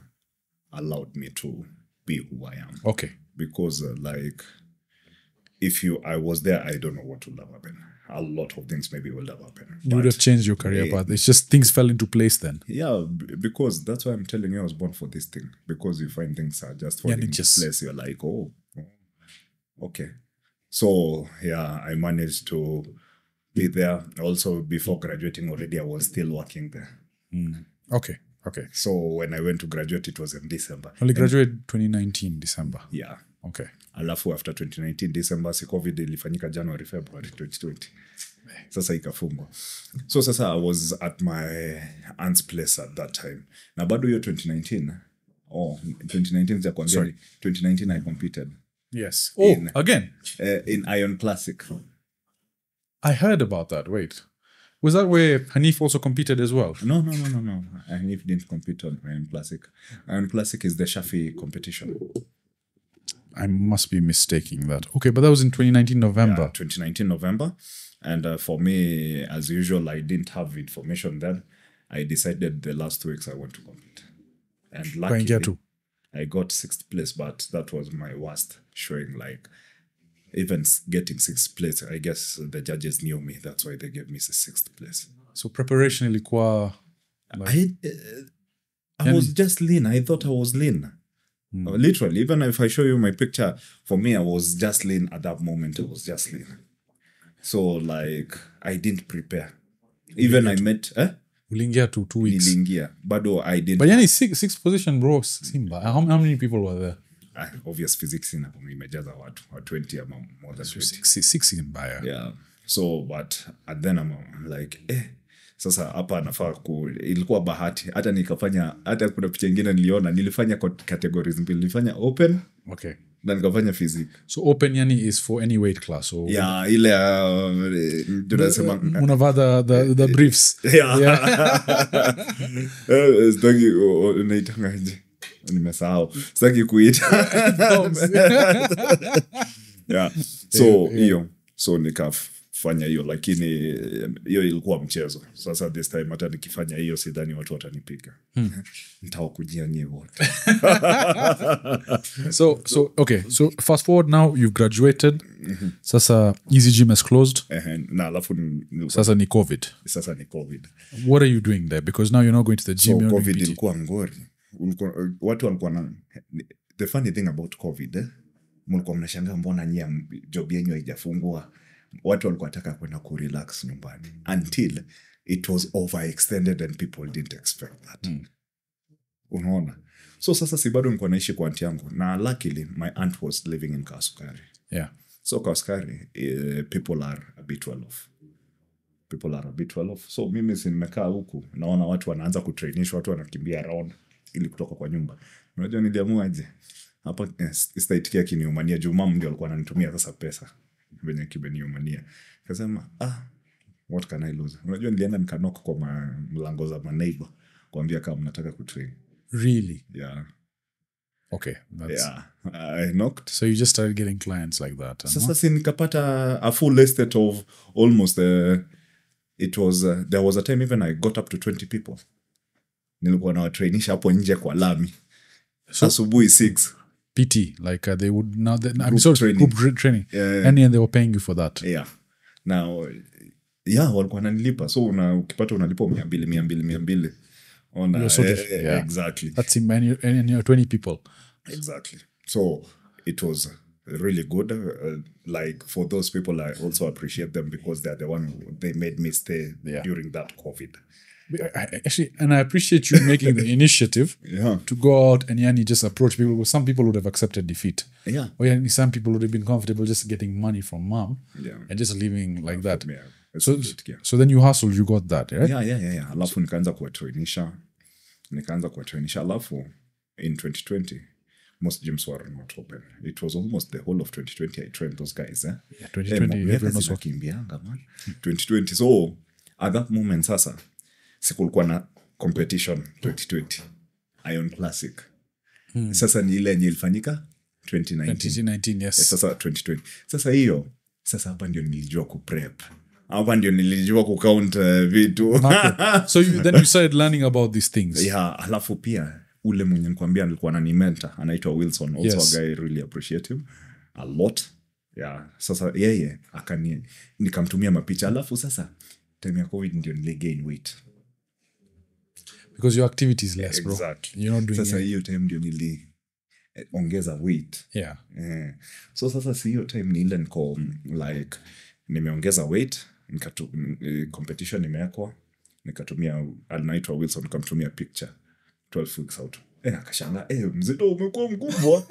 allowed me to be who I am. Okay. Because like, if I was there, I don't know what would have happened. A lot of things maybe would have happened. You would have changed your career path. It's just things fell into place then. Yeah, because that's why I'm telling you I was born for this thing. Because you find things are just falling into place. You're like, oh, okay. So, yeah, I managed to be there. Also, before graduating already, I was still working there. Okay. So, when I went to graduate, it was in December. Only graduated 2019, December. Yeah. Okay. Alafu after 2019 December, si COVID ilifanyika January, February 2020. Sasa ikafungwa. So sasa I was at my aunt's place at that time. Na bado hiyo 2019. 2019 za kuambia 2019 I competed. Yes. Again? In Iron Classic. I heard about that. Wait. Was that where Hanif also competed as well? No. Hanif didn't compete on Iron Classic. Iron Classic is the Shafi competition. I must be mistaking that. Okay, but that was in 2019 November. Yeah, 2019 November. And for me, as usual, I didn't have information then. I decided the last 2 weeks I want to compete. And luckily, I got 6th place, but that was my worst showing. Like, even getting 6th place, I guess the judges knew me. That's why they gave me the 6th place. So preparation ilikuwa... I was just lean. I thought I was lean. Literally, even if I show you my picture, for me, I was just lean at that moment. I was just lean. So, like, I didn't prepare. Even I met... Ulingia to 2 weeks. Nilingia. Bado I didn't... But yani sixth position, bro. Simba. How many people were there? Obvious physics in imejaza watu. 20 ama more than 20. Six in Baya. Yeah. So, but and then I'm like, sasa hapa nafaa ilikuwa bahati. Hata kuna picha nyingine nilifanya categories mbili. Nilifanya open. Okay. Na nikafanya physics. So open yani is for any weight class. Or yeah, ile tunasema unavaa the briefs. Yeah. Sitaki unaitangaje. Nimesahau. Sitaki kuita. Yeah. So hiyo. So nikafanya hiyo, lakini hiyo ilikuwa mchezo. Sasa this time hata nikifanya hiyo sidhani watu watanipiga. Nitawakujia nyie wote. So okay. So fast forward now, you've graduated. Sasa Easy Gym has closed. Na alafu sasa ni COVID. What are you doing there? Because now you're not going to the gym. So COVID ilikuwa ngori. Watu walikuwa na... The funny thing about COVID, mlikuwa mnashangaa mbona nyie job yenyu haijafungua. Watu walikuwa wataka kwenda kurelax nyumbani. Until it was overextended and people didn't expect that. Unaona? So sasa si bado nilikuwa naishi kwa aunti yangu. Na luckily, my aunt was living in Kasukari. Yeah. So Kasukari, people are a bit well off. So mimi si nimekaa huku. Naona watu wanaanza kutrainishwa, watu wanakimbia around ili kutoka kwa nyumba. Unajua niliamua aje? Hapa sitaitikia kiniumania. Juu mama ndio alikuwa ananitumia sasa pesa. Venye kibeniumania. Kasema, what can I lose? Unajua nilienda nikanoka kwa mlango za maneighbor kuambia kama mnataka kutrain. Really? Yeah. Okay. Yeah. I knocked. So you just started getting clients like that. Sasa si nikapata a full estate of almost there was a time even I got up to 20 people. Nilikuwa na watrainisha hapo nje kwa lami. Asubuhi 6. PT, like they would now. Group training, Yeah. and they were paying you for that. Yeah. Now, walikuwa wananilipa. So ukipata unalipa 200 on You're sort of, exactly. That's him, and you're 20 people. Exactly. So it was really good. Like for those people, I also appreciate them because they're the one they made me stay during that COVID. I appreciate you making the initiative to go out and just approach people. Because some people would have accepted defeat. Yeah. Or some people would have been comfortable just getting money from mom and just living like that. So then you hustled, you got that, right? Yeah. Alafu nikaanza kuwatrainisha. Alafu in 2020, most gyms were not open. It was almost the whole of 2020 I trained those guys. Yeah, 2020 everyone was working. 2020. So at that moment sasa sikulikuwa na competition 2020 Iron Classic. Sasa ni ile yenye ilifanyika 2019 yes. Sasa 2020. Sasa hapa ndio nilijua kuprep. Hapa ndio nilijua kucount vitu. So then you started learning about these things. Yeah, alafu pia ule mwenye nikwambia alikuwa ananimentor anaitwa Wilson, also a guy really appreciate him a lot. Yeah, sasa yeye nikamtumia mapicha. Alafu sasa time ya COVID ndio niligain weight. Because your activity is less, bro. Exactly. You're not doing sasa hiyo time ndio ongeza weight. Yeah. So sasa si hiyo time ni ile niko like nimeongeza weight, competition imewekwa, nikatumia anaitwa Wilson, nikamtumia picture 12 weeks out. Akashanga, mzito umekuwa mkubwa.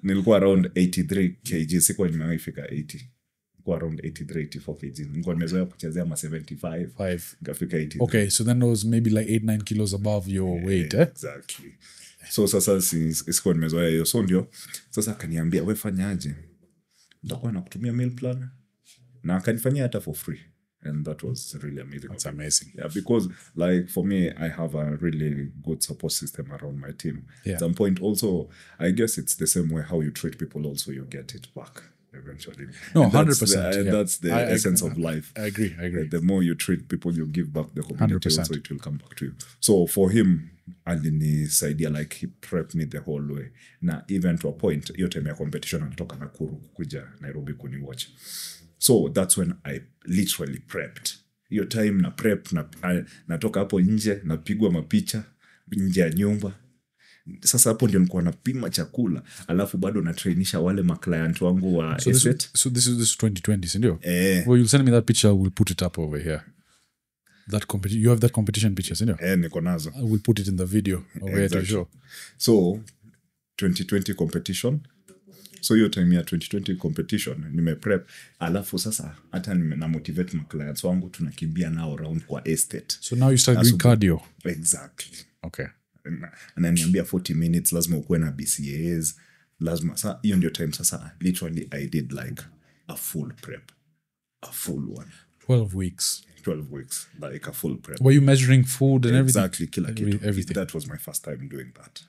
Nilikuwa around 83 kg, sikuwa nimefika 80. Nilikuwa around 83 84 kg. Nilikuwa nimezoea kuchezea ma 75. Nikafika 83. Okay, so then it was maybe like 8-9 kilos above your weight, eh? Exactly. So sasa sikuwa nimezoea hiyo. So ndio sasa akaniambia, wewe fanyaje? Nitakuwa nakutumia meal plan. Na akanifanyia hata for free. And that was really amazing. That's amazing. Yeah, because like for me, I have a really good support system around my team. Yeah. At some point also, I guess it's the same way how you treat people also, you get it back eventually. No, and 100%. That's the essence of life. I agree. The more you treat people, you give back the community 100%. also, it will come back to you. So for him, alinisaidia, like he prepped me the whole way. Na even to a point, hiyo time ya competition alitoka Nakuru kuja Nairobi kuniwatch. So that's when I literally prepped. Hiyo time na prep, natoka hapo nje, napigwa mapicha nje ya nyumba. Sasa hapo ndio nilikuwa napima chakula, alafu bado na trainisha wale client wangu wa estate. So this is 2020, si ndio? Well, you'll send me that picture, we'll put it up over here. You have that competition picture, si ndio? Niko nazo. We'll put it in the video over here to show. So 2020 competition. So hiyo time ya 2020 competition nimeprep, alafu sasa hata na motivate my clients wangu, tunakimbia nao around kwa estate. So now you start doing cardio. Exactly. Okay. Ananiambia 40 minutes lazima ukuwe na BCAAs, lazima sasa hiyo ndio time sasa literally I did like a full prep, a full one. 12 weeks, like a full prep. Were you measuring food and everything? Exactly, kila kitu. Everything. That was my first time doing that.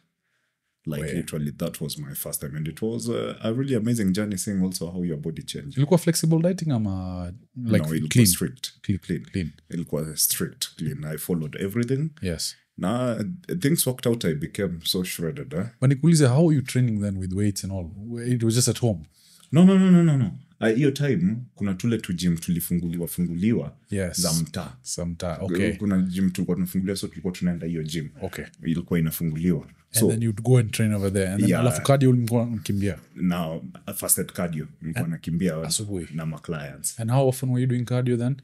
Like literally that was my first time, and it was a really amazing journey, seeing also how your body changed. Ilikuwa flexible dieting ama like no, clean? Strict. Clean. Ilikuwa strict, clean. I followed everything. Yes. Nah, things worked out. I became so shredded. But nikuulize, how are you training then with weights and all? It was just at home? No. Hiyo time kuna tule tu gym tulifunguliwa yes. za mtaa. Okay. Kuna gym tulikuwa tunafunguliwa, so tulikuwa tunaenda hiyo gym. Okay. Ilikuwa inafunguliwa. So, and then you'd go and train over there. And then alafu cardio ulikuwa unakimbia. Now, fasted cardio. Nilikuwa nakimbia na my clients. And how often were you doing cardio then?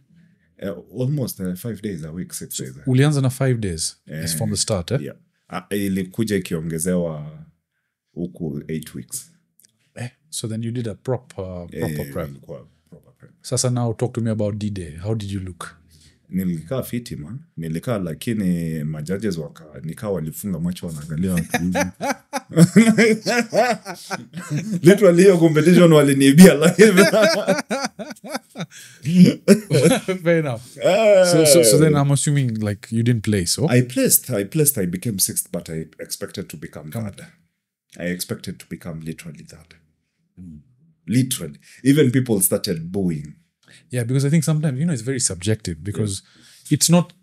Almost 5 days a week, 6 days. Ulianza na 5 days? It's from the start, eh? Yeah. Ilikuja ikiongezewa huku 8 weeks. So then you did a proper prep. Proper prep. Sasa now talk to me about D-Day. How did you look? Nilikaa fiti man. Nilikaa, lakini majudges nikaa walifunga macho wanaangalia watu hivi. Literally hiyo competition waliniibia live. Fair enough. So then I'm assuming like you didn't play, so? I placed. I became 6th, but I expected to become third. I expected to become literally that. Literally. Even people started booing. Yeah, because I think sometimes, it's very subjective because it's not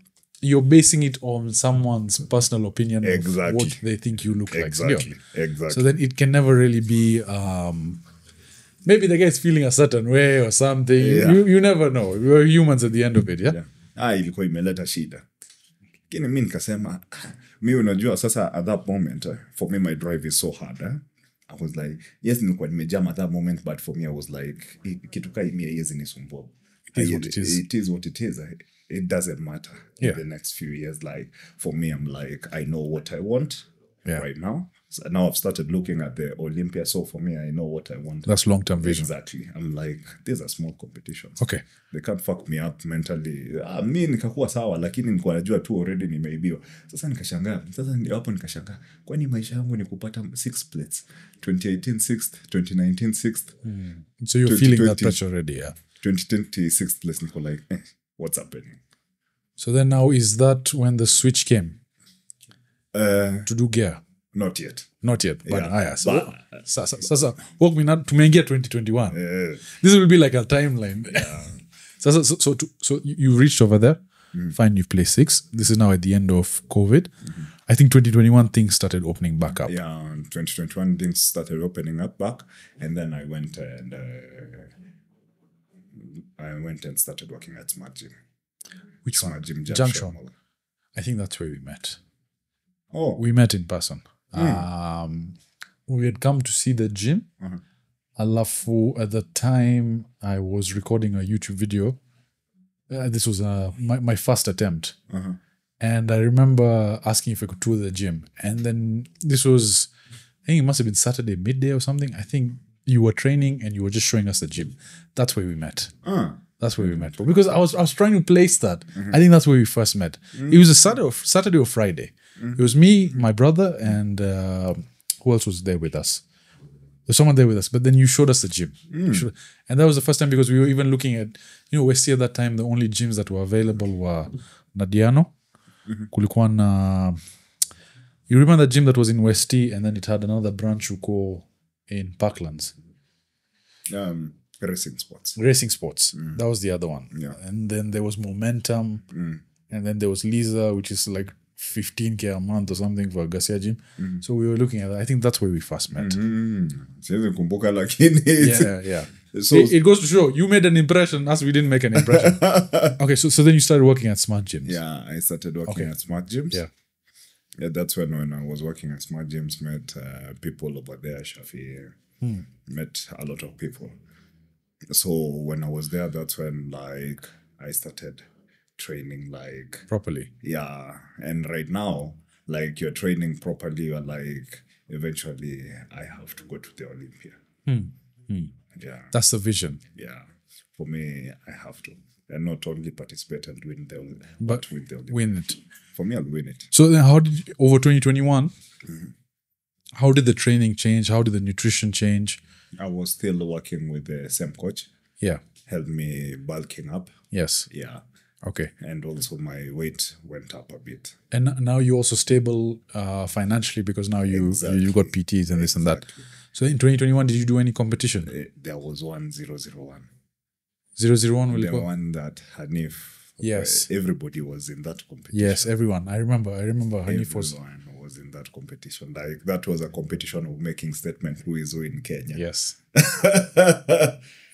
you're basing it on someone's personal opinion Exactly. of what they think you look Exactly. like. Exactly. So then it can never really be maybe the guy's feeling a certain way or something. Yeah. You never know. We're humans at the end of it, yeah? Ilikuwa imeleta shida. Lakini mi nikasema mi unajua sasa at that moment for me my drive is so hard. I was like, yes, nilikuwa nimejam at that moment, but for me I was like, kitu kai mi haiwezi nisumbua. It is what it is. It is what it is. It doesn't matter Yeah. in the next few years. Like for me, I'm like, I know what I want right now. So now I've started looking at the Olympia. So for me, I know what I want. That's long-term vision. Exactly. I'm like, these are small competitions. Okay. They can't fuck me up mentally. Mi nikakuwa sawa, lakini nilikuwa najua tu already nimeibiwa. Sasa nikashangaa. Sasa hapo nikashangaa. Kwani maisha yangu ni kupata 6 plates. 2018 6th, 2019 6th. So you're feeling that pressure already, yeah? 2020 6th place, niko like, what's happening? So then now is that when the switch came to do gear? Not yet. Not yet, but Yeah. sasa walk me not tumeingia 2021. This will be like a timeline. So you reached over there. Fine, you placed 6. This is now at the end of COVID. I think 2021 things started opening back up. Yeah, 2021 things started opening up back, and then I went and started working at Smart Gym. Which Smart one? Gym Junction. I think that's where we met. Oh, We met in person. We had come to see the gym. Alafu, at the time, I was recording a YouTube video. This was my first attempt. And I remember asking if I could tour the gym. And then this was, I think it must have been Saturday midday or something. I think you were training and you were just showing us the gym. That's where we met. That's where we met. Because I was trying to place that. I think that's where we first met. It was a Saturday or Friday. It was me, my brother, and who else was there with us? There's someone there with us. But then you showed us the gym. And that was the first time because we were even looking at, Westie at that time, the only gyms that were available were Nadiano. Kulikuwa na, you remember the gym that was in Westie and then it had another branch in Parklands? Racing Sports. Racing Sports. That was the other one. Yeah. And then there was Momentum. And then there was Lisa, which is like 15K a month or something for Garcia Gym. So we were looking at that. I think that's where we first met. Siwezi kumbuka lakini Yeah. So It goes to show, you made an impression, us we didn't make an impression. Okay, so then you started working at Smart Gyms. yeah, I started working at Smart Gyms. Yeah, that's when I was working at Smart Gyms, met people over there, Shafi, met a lot of people. So when I was there, that's when like I started training like Properly. yeah. And right now, like you're training properly, you're like eventually I have to go to the Olympia. Yeah. That's the vision. Yeah. For me, I have to. And not only participate and win the Olympia, But win the Olympia. win it. For me, I'll win it. So then how did you, over 2021, how did the training change? How did the nutrition change? I was still working with the same coach. Yeah. Helped me bulking up. Yes. Yeah. Okay. And also my weight went up a bit. And now you're also stable financially because now you got PTs and this and that. So in 2021, did you do any competition? There was 1001. 001 will The go? one that Hanif. Yes. Everybody was in that competition. Yes, everyone. I remember Hanif was. Everyone was in that competition. Like that was a competition of making statement who is who in Kenya. Yes.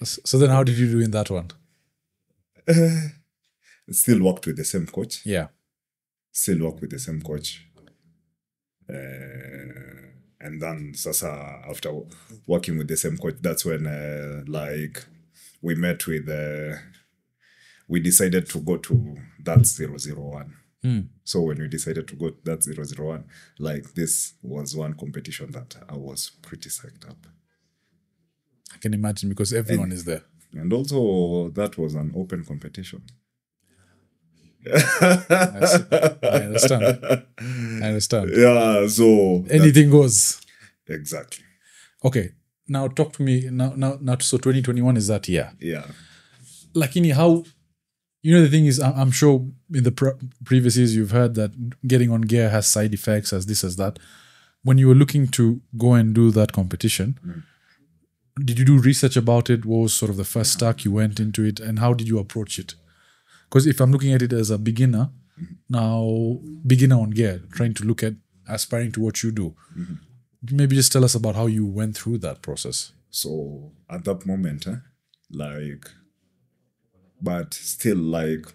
So then how did you do in that one? Still worked with the same coach. Yeah. Still work with the same coach. And then Sasa, after working with the same coach, that's when like we met with we decided to go to that 001. So when we decided to go to that 001, like this was one competition that I was pretty psyched up. I can imagine because everyone is there. And also that was an open competition. I understand. Yeah, so Anything goes. Exactly. Okay. Now talk to me. Now, so 2021 is that year. Yeah. Lakini, how, the thing is, I'm sure in the previous years you've heard that getting on gear has side effects, as this, as that. When you were looking to go and do that competition, did you do research about it? What was sort of the first stack you went into it, and how did you approach it? Because if I'm looking at it as a beginner, now beginner on gear, trying to look at aspiring to what you do. Maybe just tell us about how you went through that process. So at that moment, like, but still, like,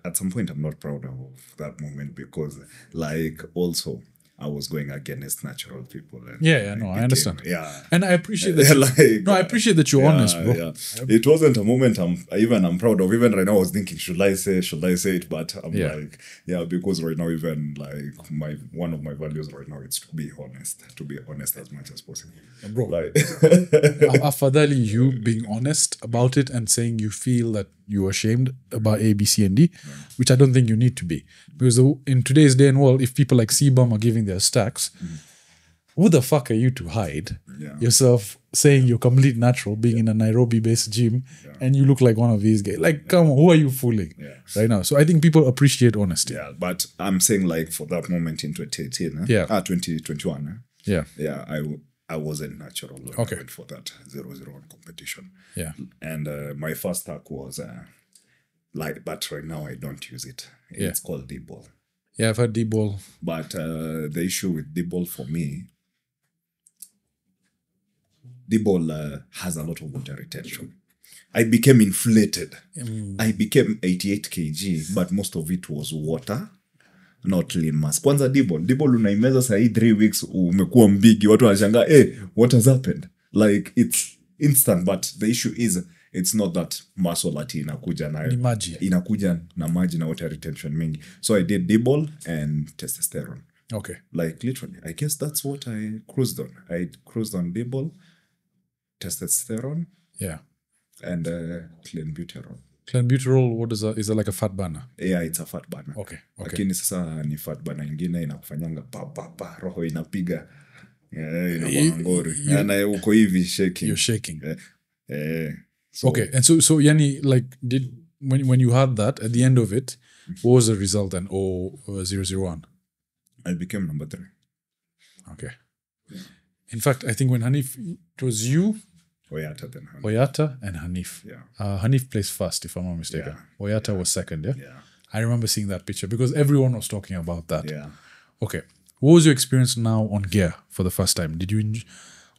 at some point, I'm not proud of that moment because, like, also I was going against natural people. And I understand. Yeah. And I appreciate that. I appreciate that you're honest, bro. Yeah. It wasn't a moment I'm proud of. Even right now, I was thinking, should I say it? But I'm like, because right now, even like one of my values right now is to be honest as much as possible. Bro, like, afadhali you being honest about it and saying you feel that you're ashamed about A, B, C, and D, which I don't think you need to be. Because in today's day and world, if people like CBUM are giving their stacks, who the fuck are you to hide yourself saying you're complete natural, being in a Nairobi-based gym, and you look like one of these guys? Like, come on, who are you fooling right now? So I think people appreciate honesty. Yeah, but I'm saying like for that moment in 2018, 2021, I wasn't natural when I went for that 001 competition. Yeah. And my first stack was but right now I don't use it. It's called D-ball. Yeah, I've heard D-ball. But the issue with D-ball for me, D-ball has a lot of water retention. I became inflated. I became 88 kg, but most of it was water, not lean mass. Kwanza D-ball unaimeza saa hii 3 weeks umekuwa mbigi. Watu wanashangaa, what has happened? Like, it's instant, but the issue is it's not that muscle ati inakuja na maji. Inakuja na maji na water retention mingi. So I did D-ball and testosterone. Okay. Like, literally, I guess that's what I cruised on. I cruised on D-ball, testosterone, and clenbuterol. Clenbuterol, what is that? Is that like a fat burner? Yeah, it's a fat burner. Okay. Lakini sasa ni fat burner ingine inakufanyanga pa roho inapiga. Inamwangori. Na uko hivi shaking. You're shaking. So, okay, and so yani, like, when you had that, at the end of it, what was the result then? 001? I became number 3. Okay. Yeah. In fact, I think when Hanif, it was you, Oyata and Hanif. Yeah. Hanif placed first, if I'm not mistaken. Yeah. Oyata was second, Yeah. I remember seeing that picture because everyone was talking about that. Yeah. Okay. What was your experience now on gear for the first time? Did you,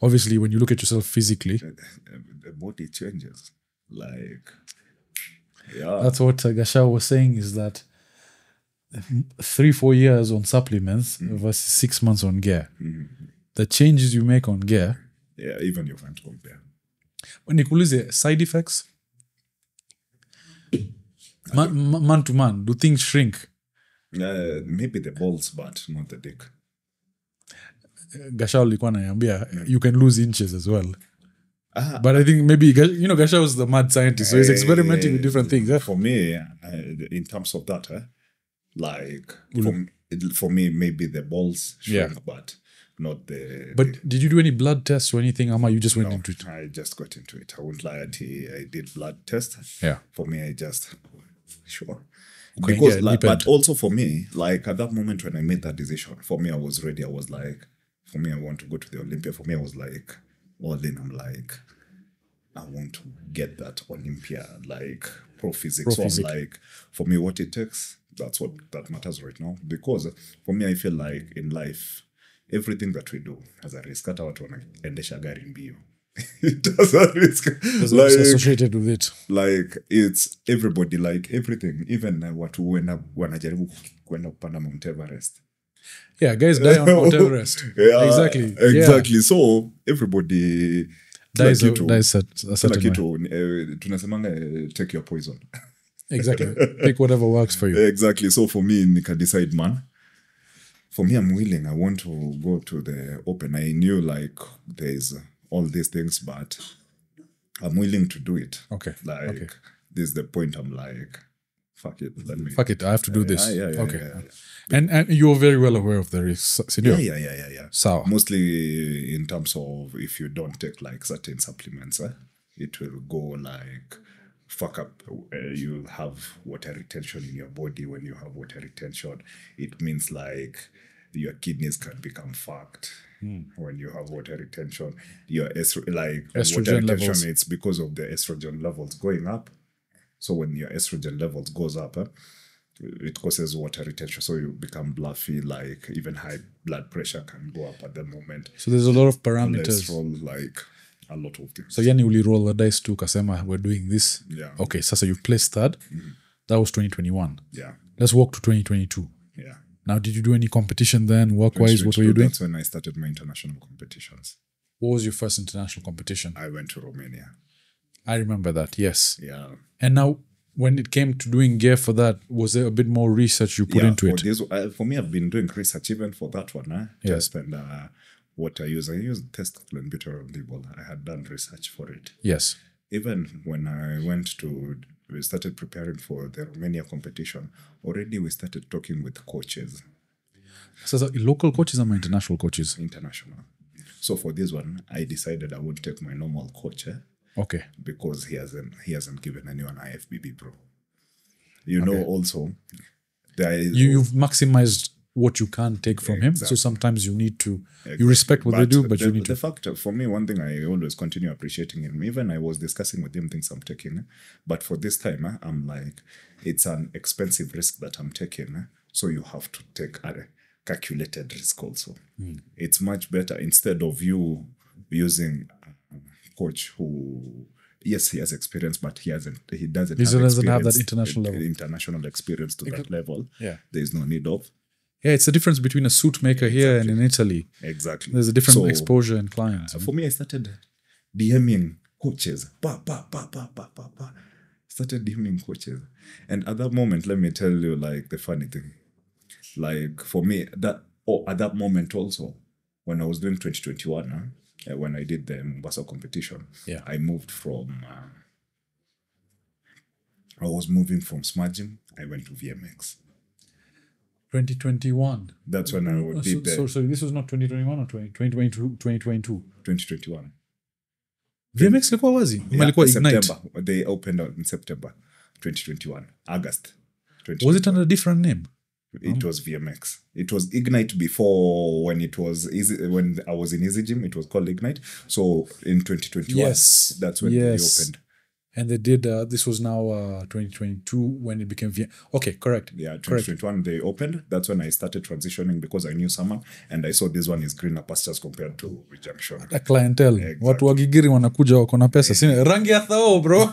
obviously, when you look at yourself physically, the body changes. Like, that's what Gashao was saying, is that 3-4 years on supplements versus 6 months on gear. The changes you make on gear. Yeah, even you can't compare. When you call it side effects, man to man, do things shrink? Maybe the balls, but not the dick. Gashao likuwa nayambia, you can lose inches as well. But I think maybe, Gashao is the mad scientist, so he's experimenting with different things. For me, in terms of that, like, for me, maybe the balls shrink, but not the... But did you do any blood tests or anything, Ama? You just went into it? I just got into it. I won't lie, I did blood tests. Yeah. For me, I just... Sure. Okay, because, but also for me, like, at that moment when I made that decision, for me, I was ready. I was like, for me, I want to go to the Olympia. For me, I was like, all in, I'm like, I want to get that Olympia, like, pro physics. So I'm like, for me, what it takes, that's what that matters right now. Because for me, I feel like in life, everything that we do has a risk. Hata watu wanaendesha gari mbio. It has a risk. There's like, associated with it. Like, it's everybody, like, everything. Even watu wanajaribu kwenda kupanda Mount Everest. Yeah, guys die on Mount Everest. Exactly. Yeah. So, everybody... Dies kitu tunasemanga take your poison. Exactly. Take whatever works for you. Exactly. So for me, nika decide, man, for me, I'm willing. I want to go to the open. I knew like there's all these things, but I'm willing to do it. Okay. Like, this is the point. I'm like, fuck it. Fuck it. I have to do this. Okay. Yeah. And you're very well aware of the risks. Yeah. So mostly in terms of if you don't take like certain supplements, it will go like fuck up. You'll have water retention in your body. When you have water retention, it means like your kidneys can become fucked. When you have water retention, your estrogen water retention, levels. it's because of the estrogen levels going up. So when your estrogen levels goes up, it causes water retention, so you become bluffy. Like even high blood pressure can go up at the moment. So there's a lot of parameters. Cholesterol, like a lot of things. So yani uli roll the dice too, kasema we're doing this. Yeah. Okay, sasa you placed third. That was 2021. Yeah. Let's walk to 2022. Yeah. Now, did you do any competition then? Work-wise, what were you doing? That's when I started my international competitions. What was your first international competition? I went to Romania. I remember that, yes. Yeah. And now, when it came to doing gear for that, was there a bit more research you put into it? For me, I've been doing research even for that one. Yes. Test and what I use test clenbuterol label. I had done research for it. Yes. Even when we started preparing for the Romania competition, already we started talking with coaches. So local coaches or international coaches? International. So for this one, I decided I would take my normal coach. Okay. Because he hasn't given anyone IFBB Pro. You know, also, you've maximized what you can take from him. So sometimes you need to, you respect what they do, but you need to. The fact, for me, one thing I always continue appreciating him, even I was discussing with him things I'm taking, but for this time, I'm like, it's an expensive risk that I'm taking, so you have to take a calculated risk also. It's much better instead of you using a coach who, yes, he has experience, but he doesn't have that international experience to that level. Yeah. There's no need of. Yeah, it's the difference between a suit maker here and in Italy. Exactly. There's a different exposure in clients. For me, I started DMing coaches. Started DMing coaches. And at that moment, let me tell you, like, the funny thing. Like, for me, at that moment also, when I was doing 2021, when I did the Mombasa competition, I moved from... I was moving from smudging. I went to VMX. 2021. That's when I would did the... So this was not 2021 or 2022? 2022. 2021. VMX ilikuwa wazi? Ilikuwa Ignite? September. They opened out in September 2021. August 2021. Was it under a different name? It was VMX. It was Ignite before when it was when I was in Easy Gym. It was called Ignite. So in 2021, that's when they opened. And they did, this was now 2022 when it became Okay, correct. Yeah, 2021 they opened. That's when I started transitioning because I knew someone and I saw this one is greener pastures compared to Junction. A clientele. Exactly. Watu wagigiri wanakuja wako na pesa. Sina rangi ya thao, bro.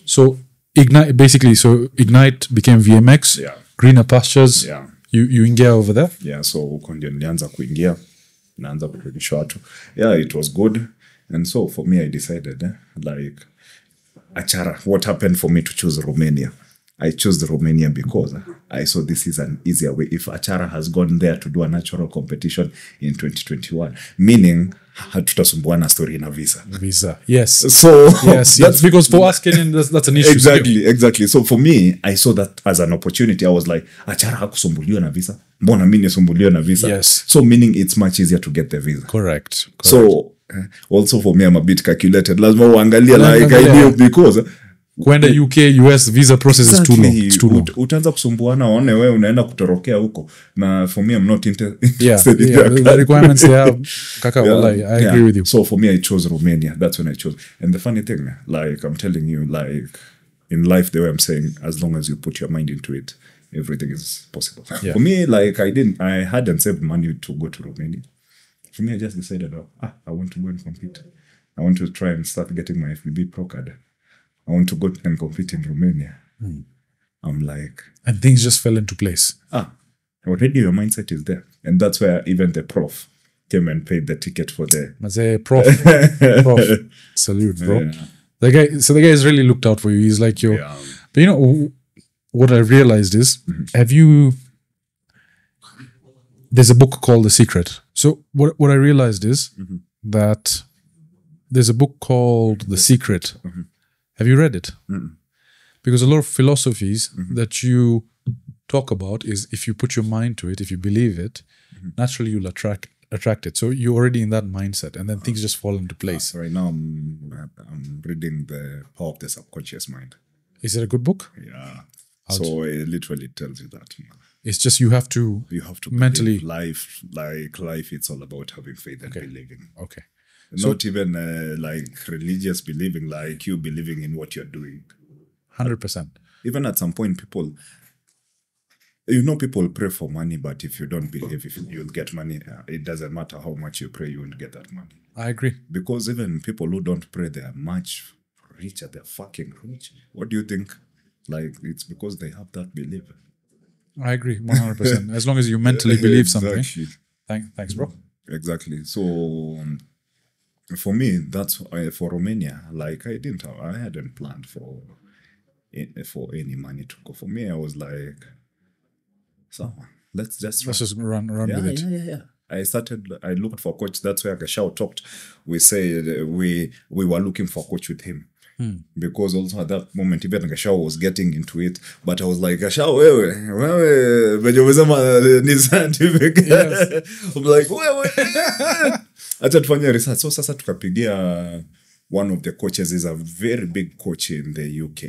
So Ignite, basically, Ignite became VMX. Yeah. Greener pastures. Yeah. You ingia over there? Yeah, so huko ndio nilianza kuingia. Naanza kurudisha watu. Yeah, it was good. And so for me, I decided, like, Achara, what happened for me to choose Romania? I chose Romania because I saw this is an easier way. If Achara has gone there to do a natural competition in 2021, meaning hatutasumbuana story na visa. Visa, yes. So yes, because for us Kenyan, that's an issue. Exactly. So for me, I saw that as an opportunity. I was like, Achara hakusumbuliwa na visa. Mbona mimi nisumbuliwa na visa? Yes. So meaning it's much easier to get the visa. Correct. So also for me, I'm a bit calculated. Lazima uangalia like I knew because kwenda UK, US visa process is too long. It's too long. Utaanza kusumbuana waone wewe unaenda kutorokea huko. Na for me, I'm not interested in the requirements they have. Kaka, wallahi, I agree with you. So for me, I chose Romania. That's when I chose. And the funny thing, like I'm telling you, like in life, the way I'm saying, as long as you put your mind into it, everything is possible. Yeah. For me, like I hadn't saved money to go to Romania. For me, I just decided, I want to go and compete. I want to try and start getting my FBB Pro card. I want to go and compete in Romania. I'm like... And things just fell into place. Already your mindset is there. And that's where even the prof came and paid the ticket for the... Prof. Salute, bro. Yeah. The guy has really looked out for you. He's like your... Yeah. But you know, what I realized is, have you... There's a book called The Secret. So what I realized is that there's a book called The Secret. Have you read it? Because a lot of philosophies that you talk about is if you put your mind to it, if you believe it, naturally you'll attract it. So you're already in that mindset and then things just fall into place. Right now I'm reading The Power of the Subconscious Mind. Is it a good book? Yeah. So it literally tells you that. It's just you have to mentally life it's all about having faith and believing. Okay. Not even like religious believing, like you believing in what you're doing. 100%. Even at some point, people pray for money, but if you don't believe if you'll get money, it doesn't matter how much you pray, you won't get that money. I agree. Because even people who don't pray, they are much richer. They're fucking rich. What do you think? Like, it's because they have that belief. I agree, 100%. As long as you mentally believe something. Exactly. Thanks, bro. Exactly. So for me, that's for Romania. Like I hadn't planned for any money to go. For me, I was like, so let's just run with it. Yeah. I looked for a coach. That's where Gashao talked. We said we were looking for a coach with him. Because also at that moment, even Gashao was getting into it. But I was like, Gashao, ni scientific. I'm like, acha tufanye research. So sasa tukapigia one of the coaches is a very big coach in the UK.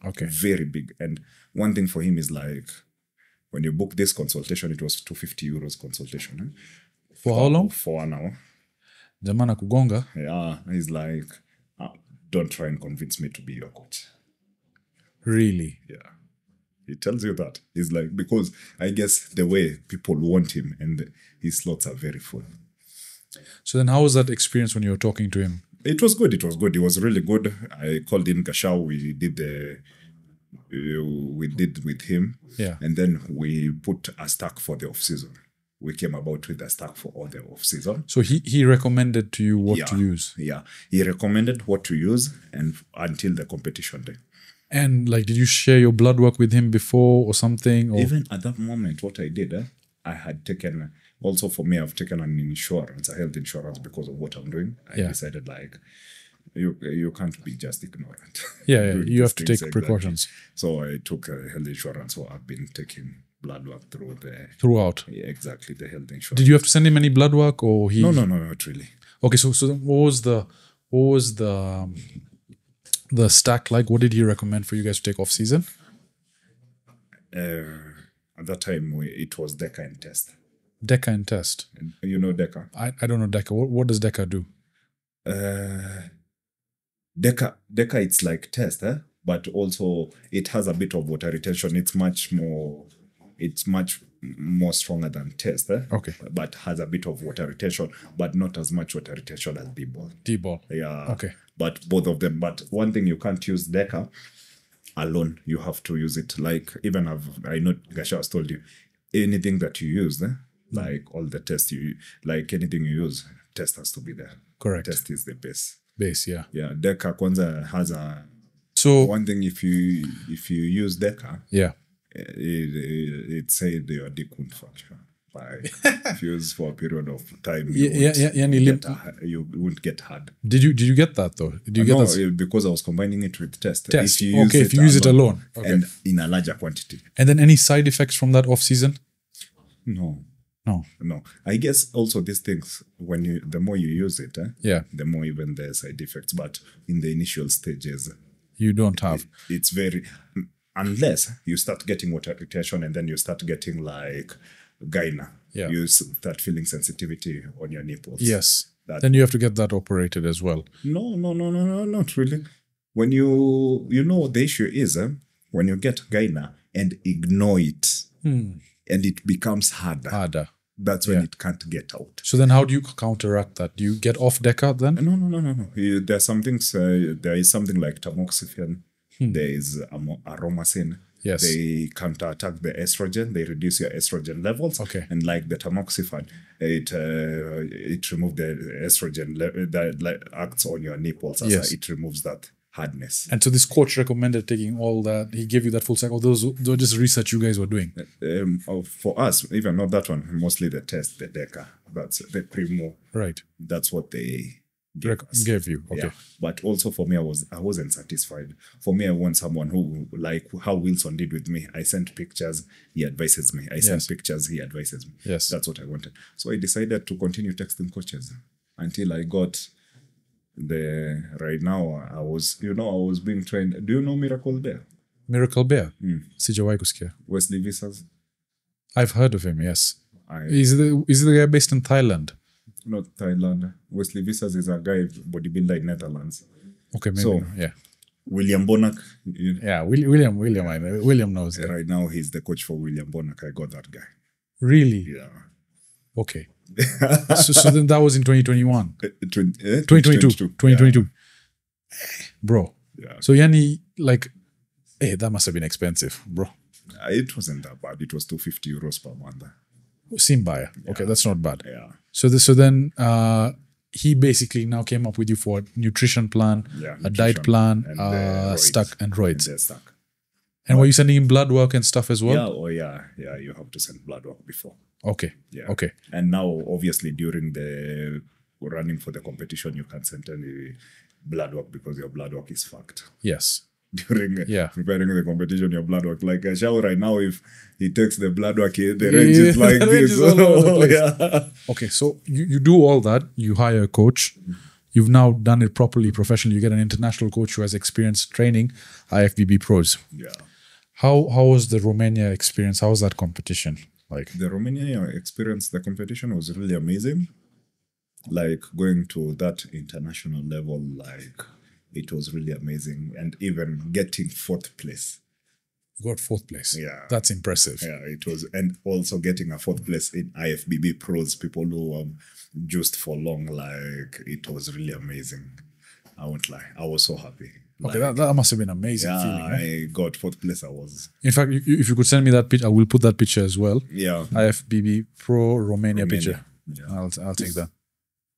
Okay. Very big. And one thing for him is like, when you book this consultation, it was 250 euros consultation. Eh? For how long? For 1 hour. Jamana kugonga. Yeah. He's like, don't try and convince me to be your coach. Really? Yeah. He tells you that. He's like, because I guess the way people want him and his slots are very full. So then how was that experience when you were talking to him? It was good. It was really good. I called in Gashao. We did with him. Yeah. And then we put a stack for the off-season. We came about with a stack for all the off-season. So he recommended to you what to use? Yeah. He recommended what to use and until the competition day. And like, did you share your blood work with him before or something? Or? Even at that moment, what I did, I had taken, also for me, I've taken an insurance, a health insurance because of what I'm doing. I decided like, you can't be just ignorant. Yeah, you have to take precautions. So I took a health insurance. So I've been taking blood work throughout. Yeah, exactly, the health insurance. Did you have to send him any blood work or he? No, not really. Okay, so what was the stack like? What did he recommend for you guys to take off season? At that time, it was DECA and test. DECA and test. You know DECA? I don't know DECA. What does DECA do? DECA, it's like test, but also it has a bit of water retention. It's much more stronger than test, Okay. But has a bit of water retention, but not as much water retention as D-ball. D-ball. Yeah. Okay. But both of them. But one thing, you can't use DECA alone. You have to use it. Like, even I know Gasha has told you, anything that you use, like all the tests like anything you use, test has to be there. Correct. Test is the base. Yeah. Yeah. DECA kwanza has a. So one thing, if you use DECA, yeah, it said your dick won't function. If you use for a period of time, you won't get hard. Did you get that though? Did you get that? Because I was combining it with test. If you use it alone. Okay. And in a larger quantity. And then any side effects from that off season? No. I guess also these things, the more you use it, the more even the side effects. But in the initial stages, you don't have. It's very, unless you start getting water retention and then you start getting like gyna. Yeah. You start feeling sensitivity on your nipples. Yes. Then you have to get that operated as well. No, not really. When you know the issue is when you get gyna and ignore it and it becomes harder. That's when it can't get out. So then how do you counteract that? Do you get off DECA then? No. There's some things, there is something like tamoxifen. There is aromacin. Yes. They counterattack the estrogen. They reduce your estrogen levels. Okay. And like the tamoxifen, it removes the estrogen that acts on your nipples. Yes. It removes that hardness. And so this coach recommended taking all that. He gave you that full cycle. Those were just research you guys were doing. For us, even not that one, mostly the test, the DECA. That's the Primo. Right. That's what they gave you. Okay. Yeah. But also for me, I wasn't satisfied. For me, I want someone who, like how Wilson did with me. I sent pictures, he advises me. I sent pictures, he advises me. Yes. That's what I wanted. So I decided to continue texting coaches until I got right now I was being trained. Do you know Miracle Bear? Miracle Bear? Sijawahi kusikia. Wesley Visas? I've heard of him, yes. Is the guy based in Thailand? Not Thailand. Wesley Visas is a guy bodybuilder in Netherlands. Okay, maybe. William Bonac. Yeah, William knows that. Right now, he's the coach for William Bonac. I got that guy. Really? Yeah. Okay. so then that was in 2021. 2022. 2022. 2022. Bro. Yeah. So yani, like, that must have been expensive, bro. It wasn't that bad. It was 250 euros per month. Simbaya. Okay, that's not bad. Yeah. So then he basically now came up with you for a nutrition plan, a diet plan, and stuck and roids. And stuck. And were you sending him blood work and stuff as well? Yeah. Oh, yeah. Yeah. You have to send blood work before. Okay. Yeah. Okay. And now, obviously, during the running for the competition, you can't send any blood work because your blood work is fucked. Yes. During preparing the competition, your blood work, like a shower right now, if he takes the blood work, the range is like this. Okay, so you do all that, you hire a coach, you've now done it properly, professionally, you get an international coach who has experience training IFBB pros. Yeah. How was the Romania experience? How was that competition? Like the Romania experience, the competition was really amazing. Like going to that international level, like it was really amazing. And even getting 4th place. You got 4th place. Yeah. That's impressive. Yeah, it was. And also getting a 4th place in IFBB pros, people who have juiced for long, like it was really amazing. I won't lie. I was so happy. Okay, that must have been an amazing feeling. I got 4th place. I was. In fact, if you could send me that picture, I will put that picture as well. Yeah. IFBB Pro Romania picture. Yeah. I'll take that.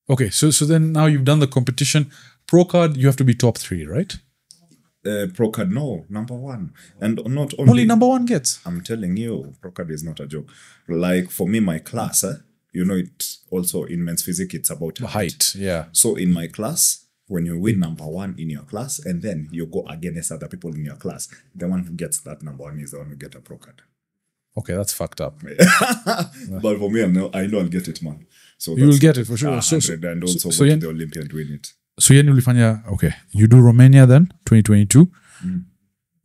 Okay, so then now you've done the competition. Pro card, you have to be top 3, right? Pro card, no, number 1. And not only number 1 gets. I'm telling you, pro card is not a joke. Like for me, my class, it also in men's physique, it's about height. Yeah. So in my class, when you win number 1 in your class, and then you go against other people in your class, the one who gets that number 1 is the one who get a pro card. Okay, that's fucked up. But for me, I know I'll get it, man. So you will get it for sure. And also go to the Olympia and win it. So okay, you do Romania then, 2022.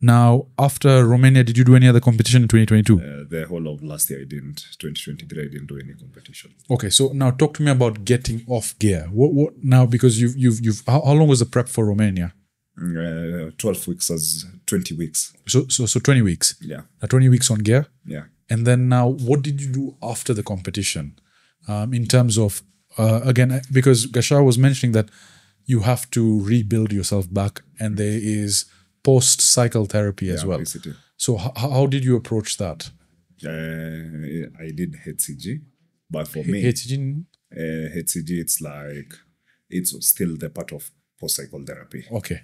Now, after Romania, did you do any other competition in 2022? The whole of last year I didn't. 2023 I didn't do any competition. Okay, so now talk to me about getting off gear. What now? Because you've how long was the prep for Romania? 12 weeks as 20 weeks. So 20 weeks. Yeah. 20 weeks on gear. Yeah. And then now, what did you do after the competition? In terms of again, because Gashar was mentioning that you have to rebuild yourself back, and there is post-cycle therapy as well. Basically. So how did you approach that? I did HCG, but for me, HCG, it's still the part of post-cycle therapy. Okay.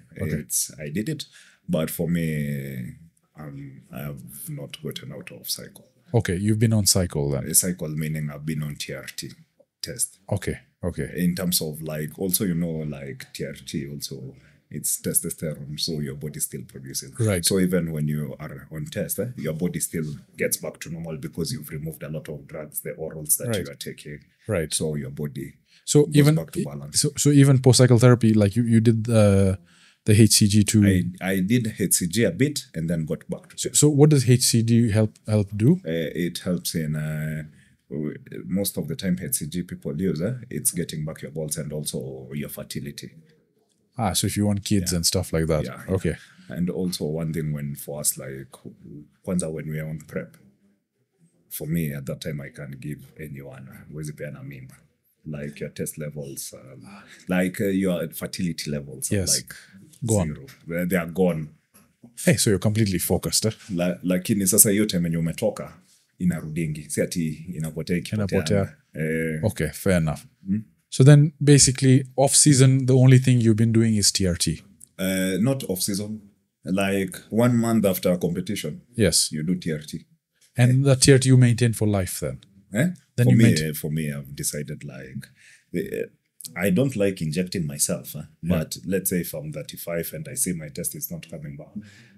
I did it, but for me, I have not gotten out of cycle. Okay, you've been on cycle then. Cycle meaning I've been on TRT test. Okay. In terms of also TRT also, it's testosterone, so your body still produces. Right. So even when you are on test, your body still gets back to normal because you've removed a lot of drugs, the orals that you are taking. Right. So your body goes back to balance. So even post-cycle therapy, like you did the HCG too. I did HCG a bit and then got back to it. So what does HCG help do? It helps in most of the time HCG people use it's getting back your balls and also your fertility. So if you want kids and stuff like that. Yeah. Okay. And also one thing for us, kwanza when we are on prep, for me at that time I can't give anyone wezipeana mimba. Like your test levels, your fertility levels are gone. 0. They are gone. Hey, so you're completely focused. Lakini sasa hiyo time yenye umetoka inarudingi, si ati inapotea. Okay, fair enough. So then basically off season, the only thing you've been doing is TRT. Not off season. Like 1 month after a competition. Yes. You do TRT. And the TRT you maintain for life then? Then for me, I've decided I don't like injecting myself. But let's say if I'm 35 and I see my test is not coming back,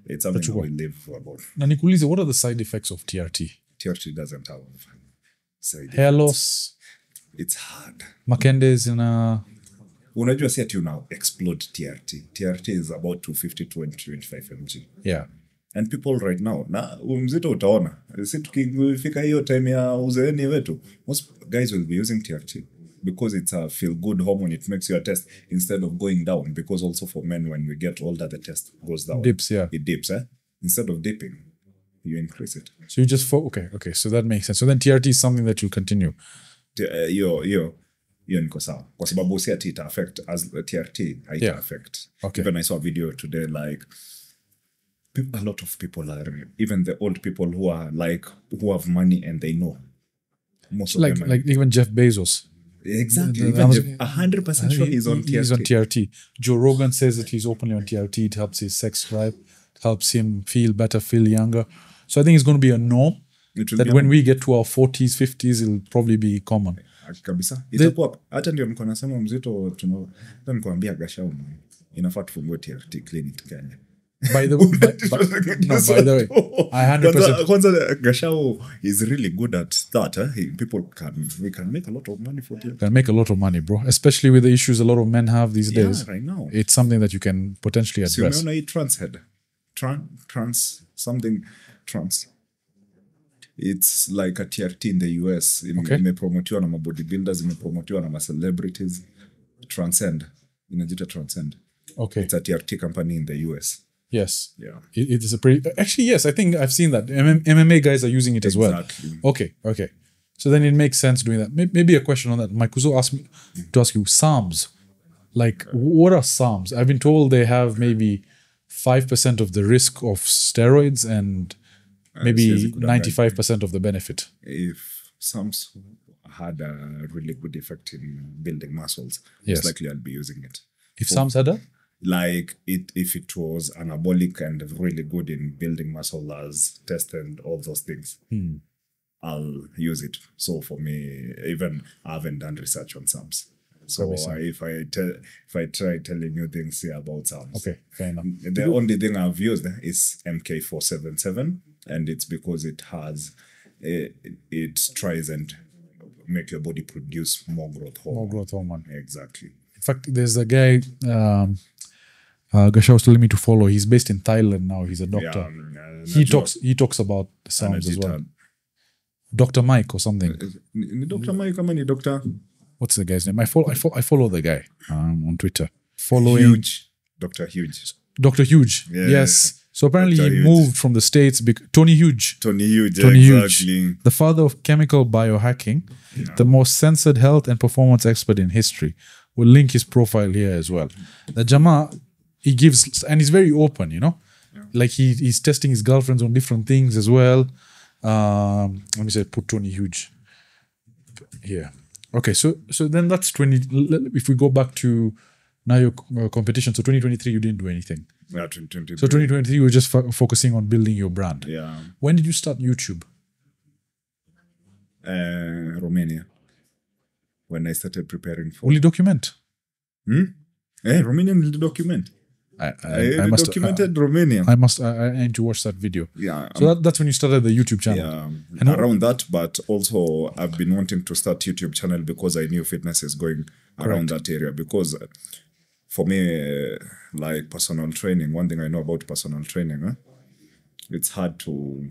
it's something I will live for about. Na nikuulize, what are the side effects of TRT? TRT doesn't have side effects. Hair loss? It's hard. Makendes in a... Unajua si ati una explode TRT. TRT is about 250 to 25 mg. Yeah. And people right now, mzito utaona. Si tukifika hiyo time ya uzeeni wetu, most guys will be using TRT. because it's a feel-good hormone, it makes your test instead of going down. Because also for men, when we get older, the test goes down. Dips, yeah. It dips, Instead of dipping, you increase it. So you just okay. So that makes sense. So then TRT is something that you'll continue. Hiyo niko sawa. Kwa sababu si ati ita affect as TRT, haita affect. Okay. Even I saw a video today, like, a lot of people are, even the old people who have money and they know. Most of them Like even Jeff Bezos. Exactly. Even 100% sure he's on TRT. He's on TRT. Joe Rogan says that he's openly on TRT. It helps his sex drive. It helps him feel better, feel younger. So I think it's going to be a norm that when we get to our 40s, 50s, it'll probably be common. Kabisa. Itakuwa hata ndio mko nasema mzito nikuambia Gashau inafaa tufungue TRT clinic Kenya. By the way, I 100%. Kwanza Gashau is really good at that. We can make a lot of money for TRT. Can make a lot of money, bro. Especially with the issues a lot of men have these days. Yeah, right now. It's something that you can potentially address. So you trans head. Trans. It's like a TRT in the US. Imepromotiwa na bodybuilders, imepromotiwa na celebrities. Transcend. Inajita Transcend. Okay. It's a TRT company in the US. Yes. Yeah. It is a pretty... Actually, yes, I think I've seen that. MMA guys are using it as well. Exactly. Okay. So then it makes sense doing that. Maybe a question on that. My Kuzo asked me to ask you, SARMs. Like, what are SARMs? I've been told they have maybe 5% of the risk of steroids and maybe 95% of the benefit. If SARMs had a really good effect in building muscles, yes, most likely I'll be using it. If SARMs had a? Like if it was anabolic and really good in building muscle as tested and all those things, I'll use it. So for me, even I haven't done research on SARMs. So if I try telling you things here about SARMs, okay, fair enough. The only thing I've used is MK477, and it's because it tries and make your body produce more growth hormone. More growth hormone. Exactly. In fact, there's a guy, Gasha was telling me to follow. He's based in Thailand now. He's a doctor. Yeah, he talks about the SARMs as well. Dr. Mike or something. Dr. Mike, how many doctor? What's the guy's name? I follow the guy on Twitter. Following Huge. Dr. Huge. Dr. Huge. Yeah. Yes. So apparently Dr. he moved from the States. Tony Huge. Exactly. The father of chemical biohacking, the most censored health and performance expert in history. We'll link his profile here as well. The Jama, he gives, and he's very open, you know? Yeah. Like he's testing his girlfriends on different things as well. Let me say, put Tony Huge here. Okay, so then that's 20. If we go back to now your competition, so 2023, you didn't do anything. Yeah, 2023. So 2023, you were just focusing on building your brand. Yeah. When did you start YouTube? Romania. When I started preparing for... Will you document? Romanian document. I documented Romania. I need to watch that video. Yeah. So that's when you started the YouTube channel. Yeah. And around that, but also I've been wanting to start YouTube channel because I knew fitness is going around that area. Because for me, like personal training, one thing I know about personal training, it's hard to...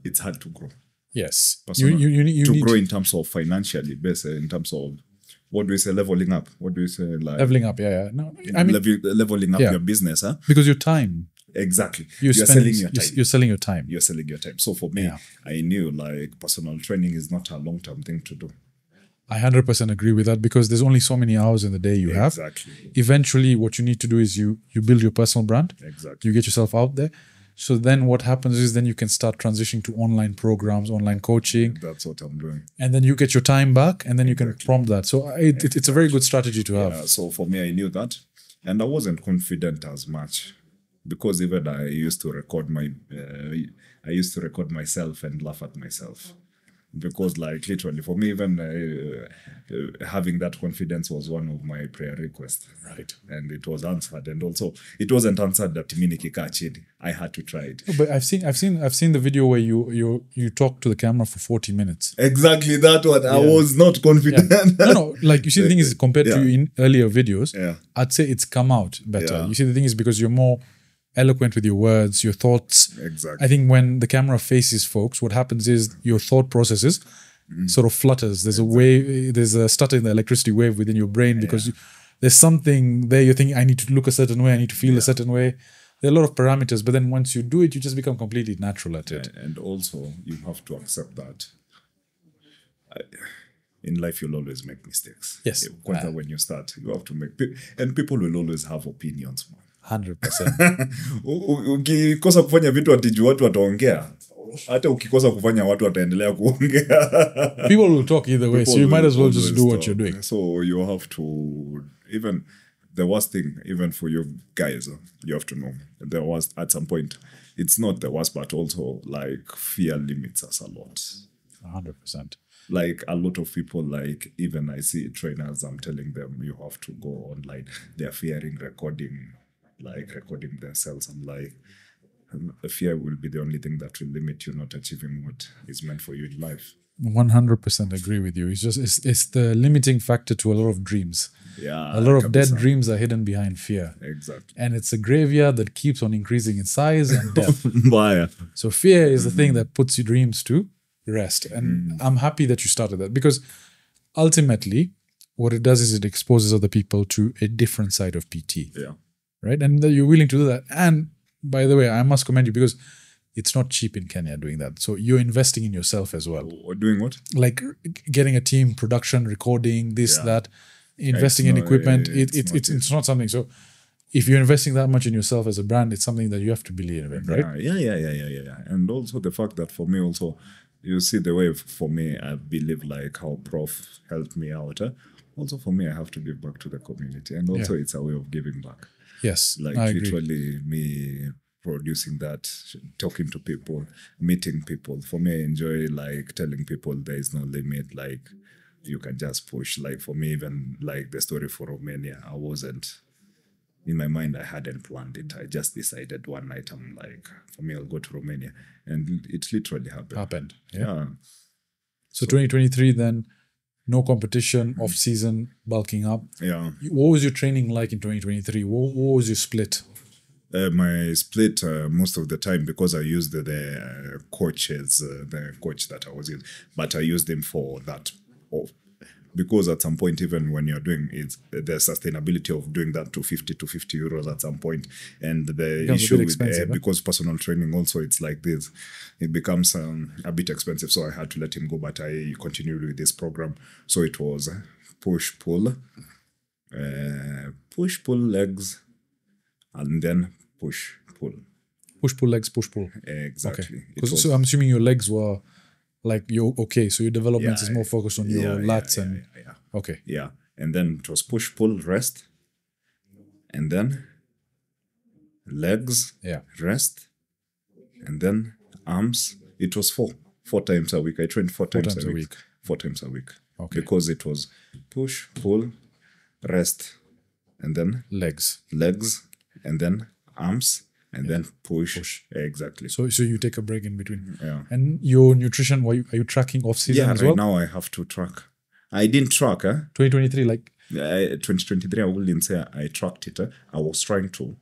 It's hard to grow. Yes. You need grow in terms of financially, based in terms of... What do we say? Leveling up. What do we say? Like leveling up. Yeah. No, I mean leveling up your business, because your time. Exactly. You're selling your time. You're selling your time. You're selling your time. So for me, I knew like personal training is not a long-term thing to do. I 100% agree with that because there's only so many hours in the day you have. Exactly. Eventually, what you need to do is you build your personal brand. Exactly. You get yourself out there. So then what happens is then you can start transitioning to online programs, online coaching. That's what I'm doing. And then you get your time back and then you can prompt that. So it's a very good strategy to have. Yeah, so for me, I knew that. And I wasn't confident as much because even I used to record myself and laugh at myself. Because like literally for me, even having that confidence was one of my prayer requests. Right. And it was answered. And also it wasn't answered that I had to try it. No, but I've seen the video where you talk to the camera for 40 minutes. Exactly that one. Yeah. I was not confident. Yeah. No, like you see the thing is compared to in earlier videos, I'd say it's come out better. Yeah. You see the thing is because you're more eloquent with your words, your thoughts. Exactly. I think when the camera faces folks, what happens is your thought processes sort of flutters. There's a wave, there's a stutter in the electricity wave within your brain because there's something there. You're thinking, I need to look a certain way, I need to feel a certain way. There are a lot of parameters, but then once you do it, you just become completely natural at it. And also, you have to accept that in life, you'll always make mistakes. Yes. When you start, you have to make... And people will always have opinions, man. 100%. Ukikosa kufanya vitu atiju watu wataongea. Hata ukikosa kufanya watu wataendelea kuongea. People will talk either way, so you might as well just do what you're doing. So you have to... Even the worst thing, even for you guys, you have to know. The worst, at some point, it's not the worst, but also, like, fear limits us a lot. 100%. Like a lot of people, like even I see trainers, I'm telling them you have to go online. They're fearing recording themselves. I'm like, fear will be the only thing that will limit you not achieving what is meant for you in life. 100% agree with you. It's just it's the limiting factor to a lot of dreams. Yeah, a lot of dead dreams are hidden behind fear. Exactly. And it's a graveyard that keeps on increasing in size and depth. So fear is the thing that puts your dreams to rest. And I'm happy that you started that, because ultimately what it does is it exposes other people to a different side of PT. Yeah. Right? And that you're willing to do that. And by the way, I must commend you, because it's not cheap in Kenya doing that. So you're investing in yourself as well. Doing what? Like getting a team, production, recording, that, investing in equipment. It's not something. So if you're investing that much in yourself as a brand, it's something that you have to believe in, right? Yeah. And also the fact that for me also, you see the way for me, I believe like how Prof helped me out. Also for me, I have to give back to the community. And also it's a way of giving back. Yes, like I literally agree. Me producing that, talking to people, meeting people. For me, I enjoy like telling people there is no limit. Like you can just push. Like for me, even like the story for Romania, I wasn't in my mind. I hadn't planned it. I just decided one night. I'm like, for me, I'll go to Romania, and it literally happened. Yeah. So 2023 then. No competition, off-season, bulking up. Yeah. What was your training like in 2023? What was your split? My split most of the time, because I used the coaches, the coach that I was in, but I used him for that. Because at some point, even when you're doing it, the sustainability of doing that to 50 euros at some point, and the issue with because personal training also, it's like this, it becomes a bit expensive. So I had to let him go, but I continued with this program. So it was push pull legs, and then push pull legs, push pull. Exactly. Okay. So I'm assuming your legs were. Like so your development is more focused on your lats and okay. Yeah. And then it was push, pull, rest. And then legs, rest. And then arms. It was four times a week. I trained four times a week. 4 times a week. Okay. Because it was push, pull, rest, and then legs, and then arms. And then push. Exactly. So you take a break in between. Yeah. And your nutrition, are you tracking off season as well? Yeah, right now I have to track. I didn't track. 2023, like? 2023, I wouldn't say I tracked it. I was trying to.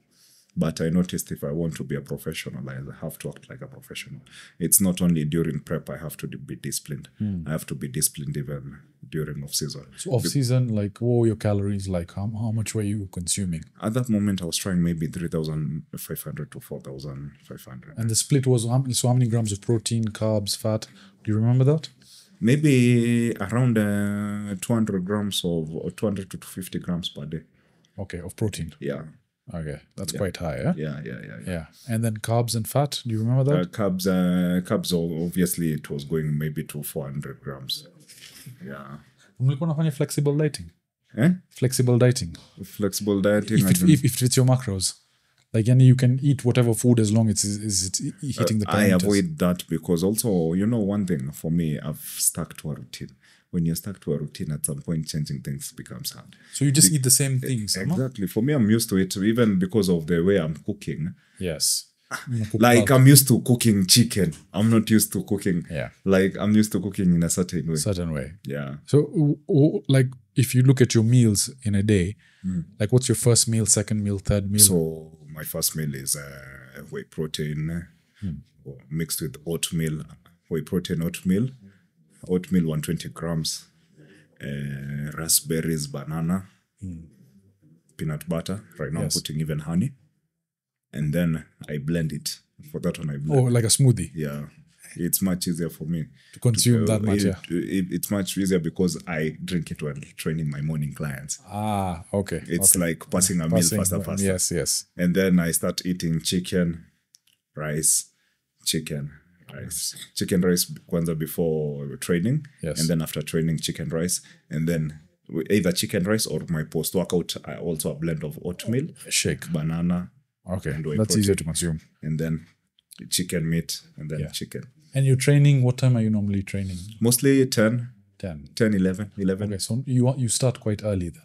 But I noticed if I want to be a professional, I have to act like a professional. It's not only during prep, I have to be disciplined. I have to be disciplined even during off-season. So off-season, like, what were your calories like? How much were you consuming? At that moment, I was trying maybe 3,500 to 4,500. And the split was, how many grams of protein, carbs, fat? Do you remember that? Maybe around 200 grams of 200 to 250 grams per day. Okay, of protein. Yeah. Okay, that's quite high, Yeah. And then carbs and fat, do you remember that? Carbs, obviously, it was going maybe to 400 grams. Yeah. Mlikuwa nafanya flexible dieting? Flexible dieting. If it's your macros. Like, you can eat whatever food as long as it's hitting the parameters. I avoid that because also, one thing for me, I've stuck to a routine. When you're stuck to a routine, at some point, changing things becomes hard. So you just eat the same things? Exactly. For me, I'm used to it, even because of the way I'm cooking. Yes. Like, I'm used to cooking chicken. I'm not used to cooking. Yeah. Like, I'm used to cooking in a certain way. Yeah. So, like, if you look at your meals in a day, like, what's your first meal, second meal, third meal? So, my first meal is whey protein mixed with oatmeal, whey protein oatmeal, oatmeal 120 grams, raspberries, banana, peanut butter. Right now I'm putting even honey. And then I blend it. For that one I blend. Oh, like a smoothie. Yeah. It's much easier for me to consume that much. It's much easier because I drink it while training my morning clients. Okay. It's like passing a meal faster. Yes. And then I start eating chicken rice kwanza before training. Yes. And then after training, chicken rice. And then either chicken rice or my post-workout, I also a blend of oatmeal, shake, banana. Okay, that's easier to consume. And then chicken meat and then chicken. And you're training, what time are you normally training? Mostly 10, 11. Okay, so you start quite early then?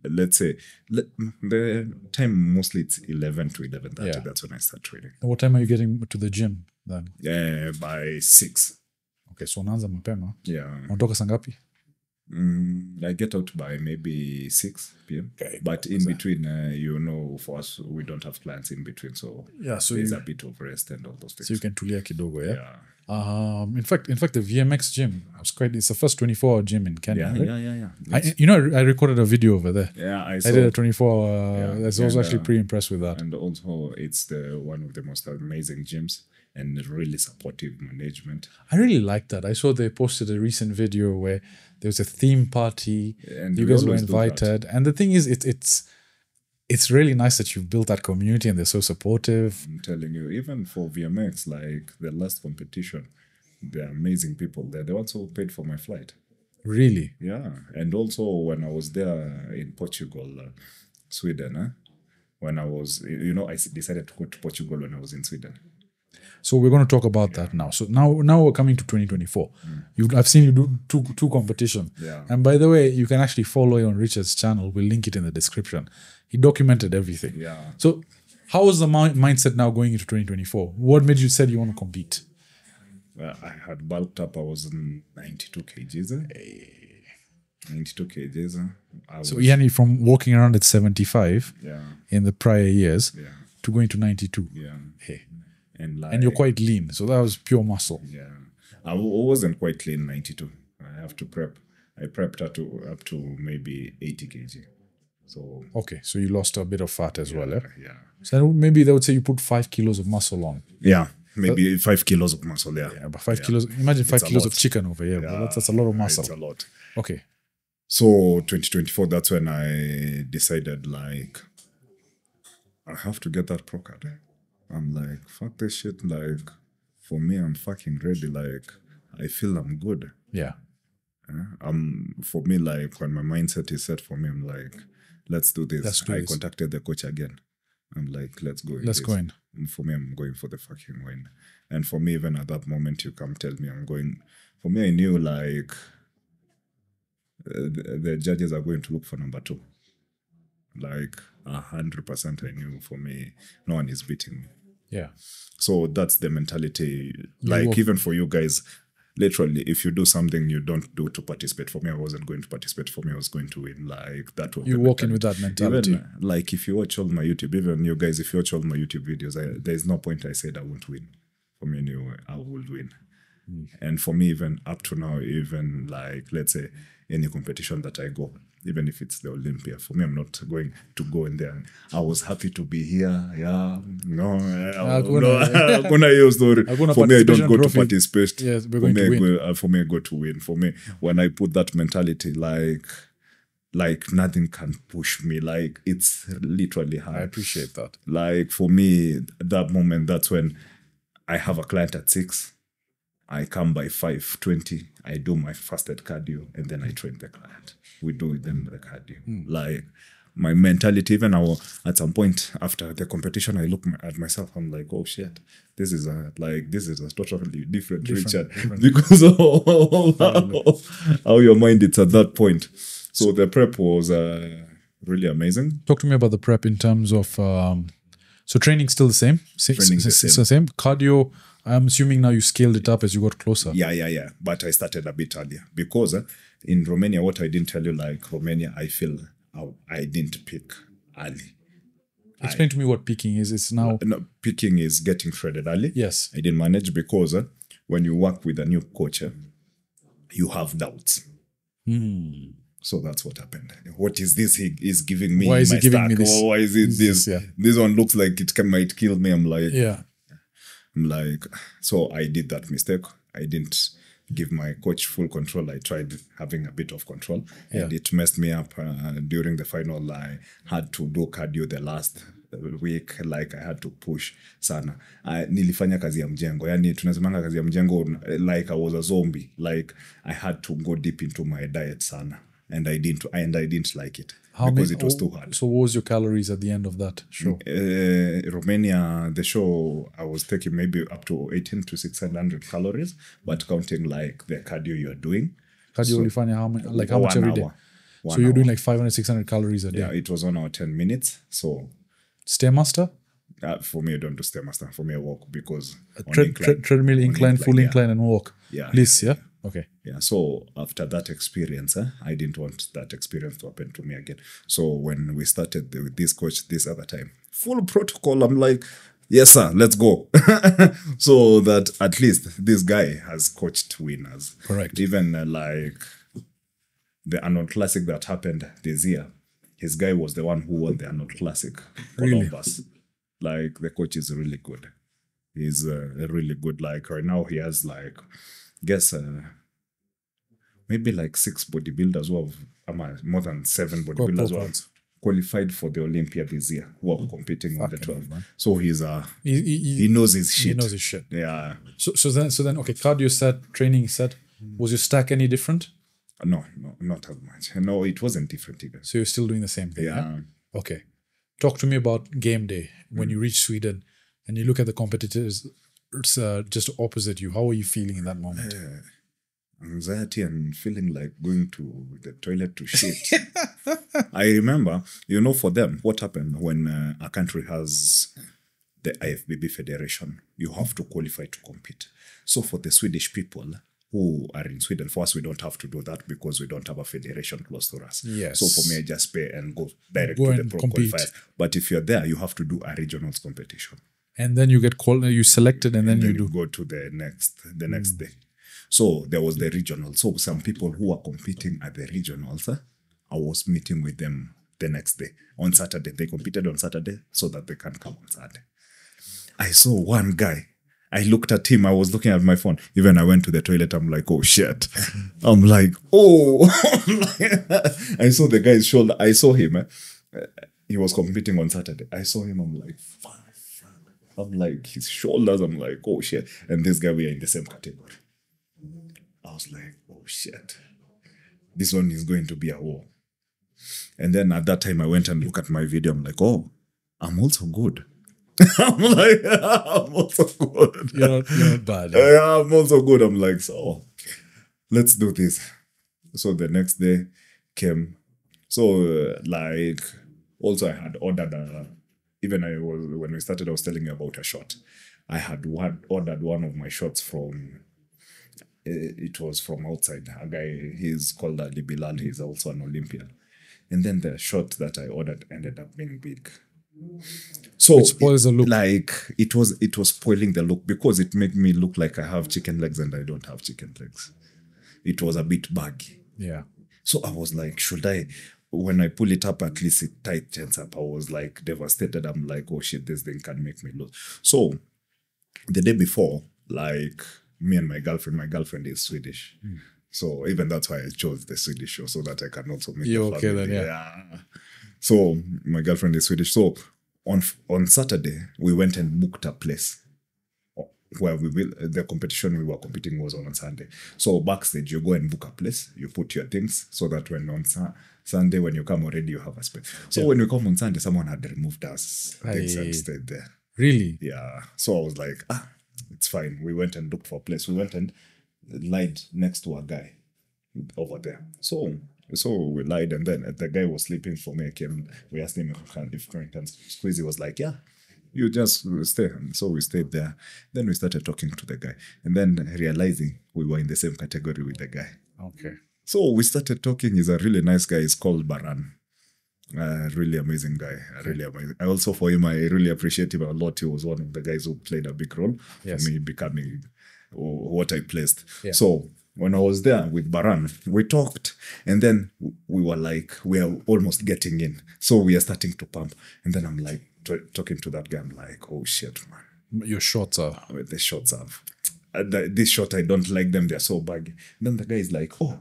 Let's say, the time mostly it's 11 to 11:30. That's when I start training. And what time are you getting to the gym then? By 6. Okay, so unaanza mapema? Yeah. Unatoka saa ngapi? I get out by maybe 6 p.m. Okay, but in between, for us, we don't have clients in between, so there's a bit of rest and all those things. So you can tulia kidogo, In fact, the VMX gym, it's the first 24-hour gym in Kenya. Yeah. I recorded a video over there. Yeah, I did a 24-hour. I was actually pretty impressed with that. And also, it's one of the most amazing gyms and really supportive management. I really like that. I saw they posted a recent video where there was a theme party. And you guys were invited. And the thing is, it's really nice that you've built that community and they're so supportive. I'm telling you, even for VMX, like the last competition, they're amazing people. They're the ones who paid for my flight. Really? Yeah. And also when I was there in Portugal, Sweden, when I was, I decided to go to Portugal when I was in Sweden. So we're going to talk about that now. So now we're coming to 2024. I've seen you do two competitions. Yeah. And by the way, you can actually follow it on Richard's channel. We'll link it in the description. He documented everything. Yeah. So how was the mindset now going into 2024? What made you say you want to compete? Well, I had bulked up. I was 92 kgs. 92 kgs. So Yani, from walking around at 75 in the prior years to going to 92. Yeah. Hey. And you're quite lean, so that was pure muscle. Yeah, I wasn't quite lean 92. I have to prep. I prepped up to maybe 80 kg. So okay, so you lost a bit of fat as well, eh? Yeah. So maybe they would say you put 5 kilos of muscle on. Yeah, maybe 5 kilos of muscle. Yeah, but 5 kilos. Imagine 5 kilos of chicken over here. Yeah, that's a lot of muscle. It's a lot. Okay. So 2024, that's when I decided like I have to get that pro card. I'm like, fuck this shit. Like, for me, I'm fucking ready. Like, I feel I'm good. Yeah. For me, like, when my mindset is set for me, I'm like, let's do this. I contacted the coach again. I'm like, let's go. Let's go in. And for me, I'm going for the fucking win. And for me, even at that moment, you come tell me I'm going. For me, I knew, like, the judges are going to look for number 2. Like, 100% I knew for me, no one is beating me. Yeah. So that's the mentality. Like, even for you guys, literally, if you do something you don't do to participate, for me, I wasn't going to participate. For me, I was going to win. Like, that was you walk in with that mentality. Even, like, if you watch all my YouTube, even you guys, if you watch all my YouTube videos, there's no point I said I won't win. For me, anyway, I will win. And for me, even up to now, even like, let's say, any competition that I go, even if it's the Olympia, for me, I'm not going to go in there. I was happy to be here. Yeah. No. For me, I don't go to participate. Yes, we're going to win. For me, I go to win. For me, when I put that mentality, like nothing can push me. Like, it's literally hard. I appreciate that. Like, for me, that moment, that's when I have a client at 6. I come by 5:20. I do my fasted cardio, and then I train the client. We do with them the cardio. Like, my mentality, even at some point after the competition, I look at myself. I'm like, oh shit, this is a totally different Richard, because of how your mind is at that point. So the prep was really amazing. Talk to me about the prep in terms of so training still the same. Training the same. Cardio. I'm assuming now you scaled it up as you got closer. Yeah. But I started a bit earlier because in Romania, what I didn't tell you, like Romania, I feel I didn't peak early. Explain to me what peaking is. It's now... No, peaking is getting shredded early. Yes. I didn't manage because when you work with a new coach, you have doubts. Hmm. So that's what happened. What is this he is giving me? Why is in he my giving stack? me this? Why is it this? Yeah. This one looks like it might kill me. I'm Yeah. like, so I did that mistake. I didn't give my coach full control. I tried having a bit of control, and it messed me up. During the final, I had to do cardio the last week. Like I had to push sana. Nilifanya kazi ya mjengo. Yani tunasemanga kazi ya mjengo like I was a zombie. Like I had to go deep into my diet sana. And I didn't like it because it was too hard. So what was your calories at the end of that show? Romania, the show, I was taking maybe up to 18 to 600 calories, but counting like the cardio you're doing. Cardio ulifanya how much every day? So you're doing like 500, 600 calories a day? Yeah, it was 1 hour, 10 minutes. So Stairmaster? For me, I don't do Stairmaster. For me, I walk because treadmill, incline, full incline and walk. Yeah. Please, yeah? Okay. Yeah, so after that experience, I didn't want that experience to happen to me again. So when we started with this coach this other time, full protocol, I'm like, yes, sir, let's go. So that at least this guy has coached winners. Correct. Even like the Arnold Classic that happened this year, his guy was the one who won the Arnold Classic. Really? Like the coach is really good. He's really good. Like right now he has like, guess maybe like 6 bodybuilders who have more than 7 bodybuilders who have qualified for the Olympia this year who are competing on the 12th. So he's he knows his shit. He knows his shit. Yeah. So then okay, cardio set, training set. Was your stack any different? No, not as much. No, it wasn't different either. So you're still doing the same thing. Yeah. Okay. Talk to me about game day when you reach Sweden and you look at the competitors just opposite you. How are you feeling in that moment? Anxiety and feeling like going to the toilet to shit. I remember, for them, what happened when a country has the IFBB Federation, you have to qualify to compete. So for the Swedish people who are in Sweden, for us, we don't have to do that because we don't have a federation close to us. Yes. So for me, I just pay and go direct to the pro qualifiers. But if you're there, you have to do a regionals competition. And then you get you selected, and then you go to the next day. So there was the regional. So some people who were competing at the regionals, I was meeting with them the next day. On Saturday, they competed on Saturday so that they can come on Saturday. I saw one guy. I looked at him. I was looking at my phone. Even I went to the toilet. I'm like, oh, shit. I'm like, oh. I saw the guy's shoulder. I saw him. He was competing on Saturday. I saw him. I'm like, fuck. I'm like, his shoulders. I'm like, oh, shit. And this guy, we are in the same category. I was like, oh, shit. This one is going to be a war. And then at that time, I went and looked at my video. I'm like, oh, I'm also good. I'm like, I'm also good. You're not bad. Yeah, I'm also good. I'm like, so let's do this. So the next day came. So also I had ordered when we started, I was telling you about a shot. I had ordered one of my shots from, it was from outside. A guy, he's called Ali Bilal. He's also an Olympian. And then the shot that I ordered ended up being big. So it spoils the look. Like it was spoiling the look because it made me look like I have chicken legs and I don't have chicken legs. It was a bit baggy. Yeah. So I was like, when I pull it up, at least it tightens up. I was like devastated. I'm like, oh shit, this thing can make me lose. So the day before, like me and my girlfriend is Swedish. So even that's why I chose the Swedish show so that I can also make you okay then, yeah. So my girlfriend is Swedish. So on Saturday, we went and booked a place where the competition we were competing was on Sunday. So backstage, you go and book a place, you put your things so that when on Sunday, when you come already, you have a space. So when we come on Sunday, someone had removed us things and stayed there. Really? Yeah. So I was like, it's fine. We went and looked for a place. We went and lied next to a guy over there. So we lied, and then the guy was sleeping for me. We asked him if he can squeeze. He was like, yeah, you just stay. And so we stayed there. Then we started talking to the guy, and then realizing we were in the same category with the guy. Okay. So we started talking. He's a really nice guy. He's called Baran. Really amazing guy. Really amazing. I also, for him, I really appreciate him a lot. He was one of the guys who played a big role for me becoming what I placed. Yeah. So when I was there with Baran, we talked, and then we were like, we are almost getting in. So we are starting to pump. And then I'm like, talking to that guy, I'm like, oh shit, man. Your shorts are. The shorts have. This short, I don't like them. They're so baggy. Then the guy is like, oh,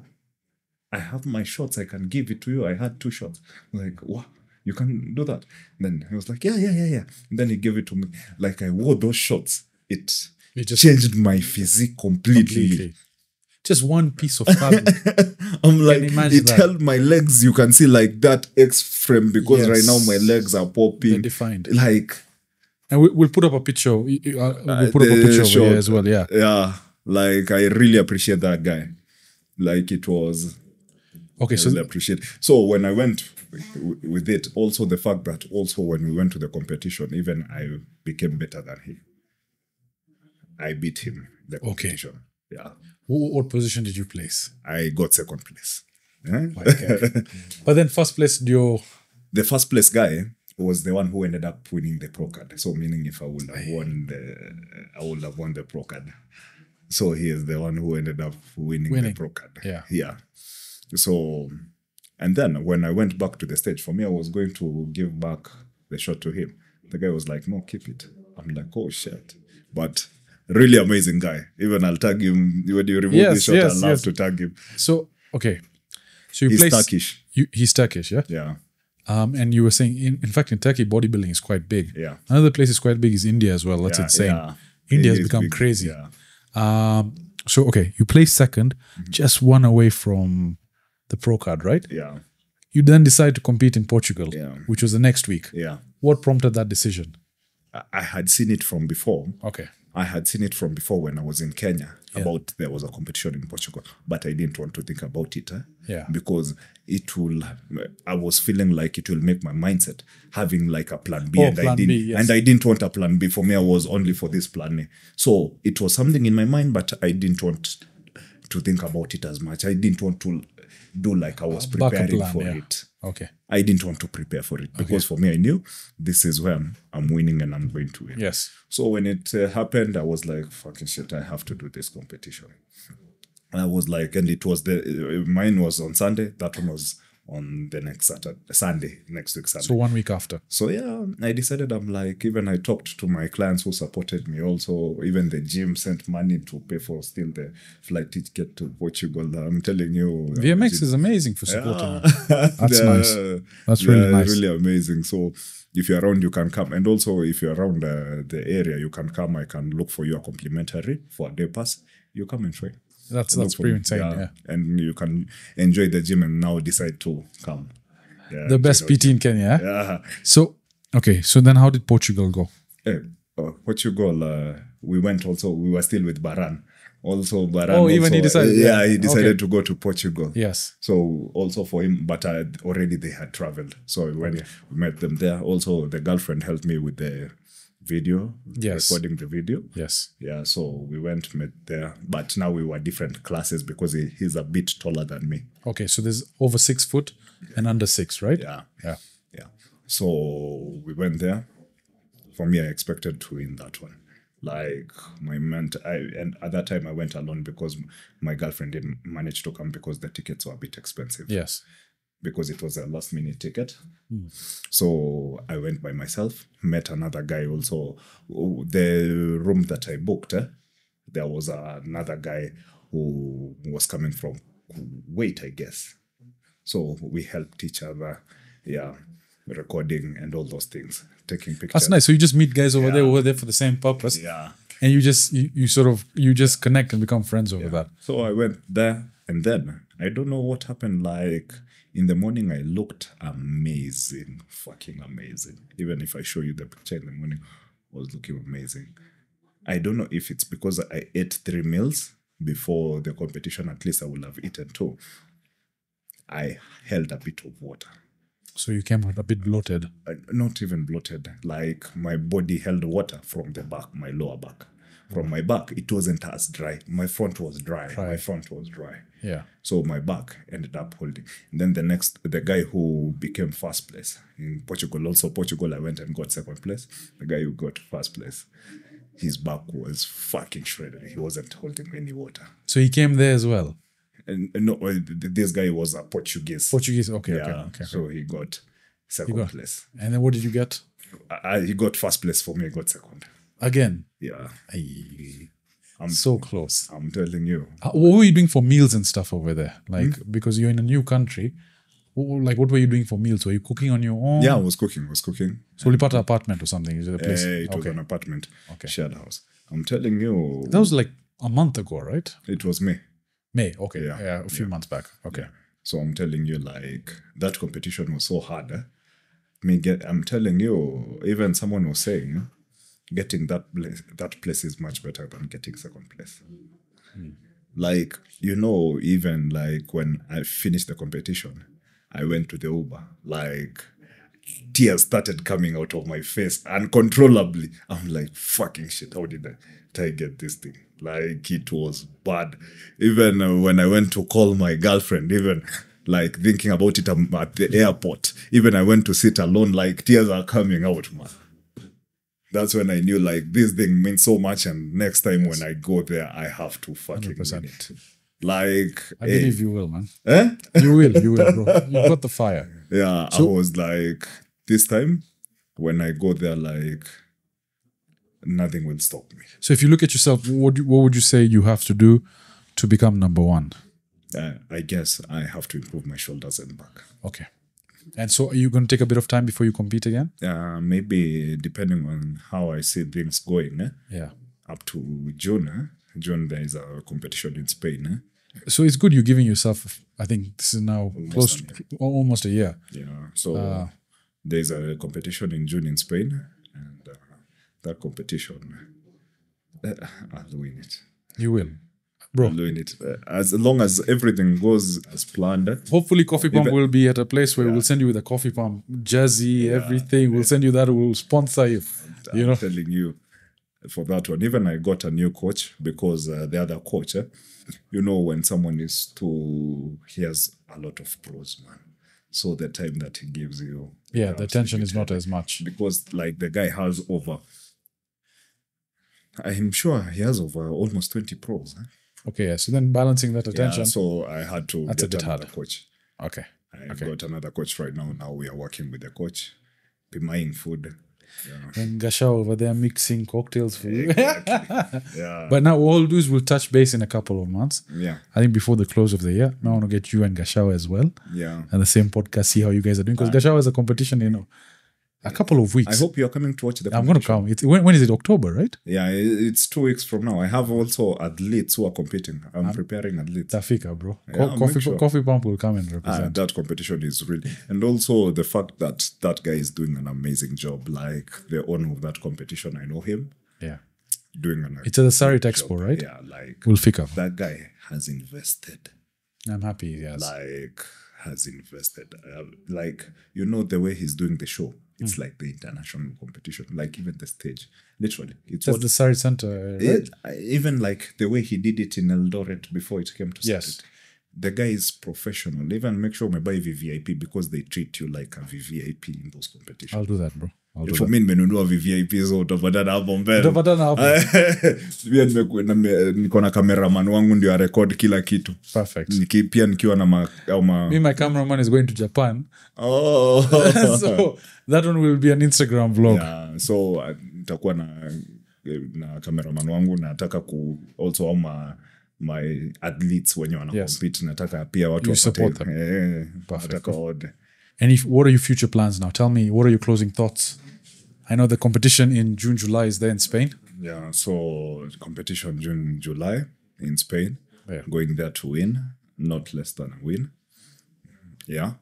I have my shorts. I can give it to you. I had 2 shorts. I'm like, what? You can do that? Then he was like, yeah. And then he gave it to me. Like I wore those shorts. It just changed my physique completely. Just one piece of fabric. I'm like, it held my legs. You can see like that X frame because right now my legs are popping. They're defined. Like, and we'll put up a picture. We'll put up a picture over here as well. Yeah. Yeah. Like I really appreciate that guy. Like it was. Okay, so I really appreciate. So when I went with it, also the fact that also when we went to the competition, even I became better than him. I beat him in the competition. Okay. Yeah. What position did you place? I got 2nd place. Okay. But then first place, the first place guy was the one who ended up winning the pro card. So meaning if I would have won the pro card. So he is the one who ended up winning. The pro card. Yeah. So, and then when I went back to the stage, for me, I was going to give back the shot to him. The guy was like, no, keep it. I'm like, oh shit. But really amazing guy. Even I'll tag him. When you remove the shot, I'll have to tag him. So, okay. So he's Turkish. He's Turkish, yeah? Yeah. And you were saying, in fact, in Turkey, bodybuilding is quite big. Yeah. Another place is quite big is India as well. That's insane. Yeah. India has become crazy. Yeah. So, okay, you placed 2nd, just 1 away from the pro card, right? Yeah. You then decided to compete in Portugal, which was the next week. Yeah. What prompted that decision? I had seen it from before. Okay. I had seen it from before when I was in Kenya about there was a competition in Portugal, but I didn't want to think about it because I was feeling like it will make my mindset having like a plan B, and I didn't want a plan B. For me, I was only for this plan A. So it was something in my mind, but I didn't want to think about it as much. I didn't want to do like I was preparing for it. Okay. I didn't want to prepare for it because for me, I knew this is where I'm winning and I'm going to win. Yes. So when it happened, I was like, fucking shit, I have to do this competition. And I was like, and it was mine was on Sunday. That one was on the next Sunday, next week Sunday. So 1 week after. So yeah, I decided I'm like, even I talked to my clients who supported me also, even the gym sent money to pay for still the flight ticket to Portugal. I'm telling you. VMX is amazing for supporting you. That's nice. That's really nice. Really amazing. So if you're around, you can come. And also if you're around the area, you can come. I can look for you a complimentary for a day pass. You come and try. That's pretty insane, yeah. And you can enjoy the gym and now decide to come. Yeah, the best PT in Kenya. Yeah. So, okay. So then how did Portugal go? Portugal, we went also, we were still with Baran. Also, Baran. Oh, even he decided. Yeah, he decided to go to Portugal. Yes. So also for him, but already they had traveled. So we met them there. Also, the girlfriend helped me with the video, recording the video. Yes. Yeah, so we met there, but now we were different classes because he's a bit taller than me. Okay, so there's over 6 foot and under 6, right? Yeah. So we went there. For me, I expected to win that one. Like and at that time I went alone because my girlfriend didn't manage to come because the tickets were a bit expensive. Yes. Because it was a last minute ticket. So I went by myself, met another guy also. The room that I booked, there was another guy who was coming from Kuwait, I guess. So we helped each other, recording and all those things, taking pictures. That's nice. So you just meet guys over there who are there for the same purpose. Yeah. And you just connect and become friends over that. So I went there and then I don't know what happened, like in the morning, I looked amazing, fucking amazing. Even if I show you the picture in the morning, I was looking amazing. I don't know if it's because I ate 3 meals before the competition. At least I would have eaten 2. I held a bit of water. So you came out a bit bloated? Not even bloated. Like my body held water from the back, my lower back. From my back, it wasn't as dry. My front was dry. My front was dry. Yeah. So my back ended up holding. And then the guy who became first place in Portugal, I went and got second place. The guy who got first place, his back was fucking shredded. He wasn't holding any water. So he came there as well. And no, this guy was a Portuguese. Portuguese. Okay. Yeah, Okay. So he got second place. And then what did you get? He got first place for me. I got second. Again. Yeah. I'm so close. I'm telling you. What were you doing for meals and stuff over there? Like, because you're in a new country, like, what were you doing for meals? Were you cooking on your own? Yeah, I was cooking. So you bought an apartment or something? Is it a place? It was an apartment. Okay. Shared house. I'm telling you. That was like a month ago, right? It was May. Okay. Yeah, a few months back. Okay. Yeah. So I'm telling you, like, that competition was so hard. I'm telling you, even someone was saying, getting that place is much better than getting second place. Like, even like when I finished the competition, I went to the Uber, like tears started coming out of my face uncontrollably. I'm like, fucking shit, how did I get this thing? Like, it was bad. Even when I went to call my girlfriend, even like thinking about it at the airport, even I went to sit alone, like tears are coming out, man. That's when I knew, like, this thing means so much, and next time when I go there, I have to fucking win it. Like, I believe you will, man. Eh? You will, bro. You got the fire. Yeah, so, I was like, this time, when I go there, like, nothing will stop me. So if you look at yourself, what would you say you have to do to become number one? I guess I have to improve my shoulders and back. Okay. And so are you going to take a bit of time before you compete again? Maybe depending on how I see things going. Yeah. Up to June. June, there is a competition in Spain. So it's good you're giving yourself, I think this is now almost a year. Yeah. So there's a competition in June in Spain. And that competition, I'll win it. You will. Bro. I'll win it. As long as everything goes as planned. Hopefully Coffee Pump will be at a place where we'll send you with a Coffee Pump jersey, everything. We'll send you that. We'll sponsor you. I'm telling you, for that one. Even I got a new coach because the other coach, when someone he has a lot of pros, man. So the time that he gives you. Yeah, the attention is not as much. Because like the guy has I'm sure he has over almost 20 pros. Okay, so then balancing that attention. Yeah, so I had to get another coach. Okay. I got another coach right now. Now we are working with the coach, buying food. Yeah. And Gasha over there mixing cocktails for you. Exactly. Yeah. But now what we'll do is we'll touch base in a couple of months. Yeah. I think before the close of the year. Now I want to get you and Gasha as well. Yeah. And the same podcast, see how you guys are doing. Because Gasha is a competition, a couple of weeks. I hope you're coming to watch the I'm going to come. When is it? October, right? Yeah, it's 2 weeks from now. I have also athletes who are competing. I'm preparing athletes. Tafika, bro. Yeah, Coffee Pump will come and represent. That competition is really... And also the fact that that guy is doing an amazing job. Like the owner of that competition, I know him. Yeah. Doing an It's at the Sarit Expo, right? Yeah, like... We'll pick up. That guy has invested. I'm happy, yes. Like... has invested. The way he's doing the show, it's like the international competition, like even the stage. Literally. That's the Sarit Center, right? Even like the way he did it in Eldoret before it came to Sarit. Yes. The guy is professional. Even make sure we buy VVIP because they treat you like a VVIP in those competitions. I'll do that, bro. For me, nimenunua VVIP zo utapatana hapo mbele. Utapatana hapo. Pia niko na cameraman wangu ndio arekod kila kitu. Perfect. Pia nikiwa na my cameraman is going to Japan. Oh. So that one will be an Instagram vlog. Yeah, so nitakuwa na cameraman wangu na nataka also my athletes wenye wana compete nataka pia watu you support them. Nataka order. And what are your future plans now? Tell me, what are your closing thoughts? I know the competition in June, July is there in Spain. Yeah, so competition June, July in Spain. Yeah. Going there to win, not less than a win. Yeah.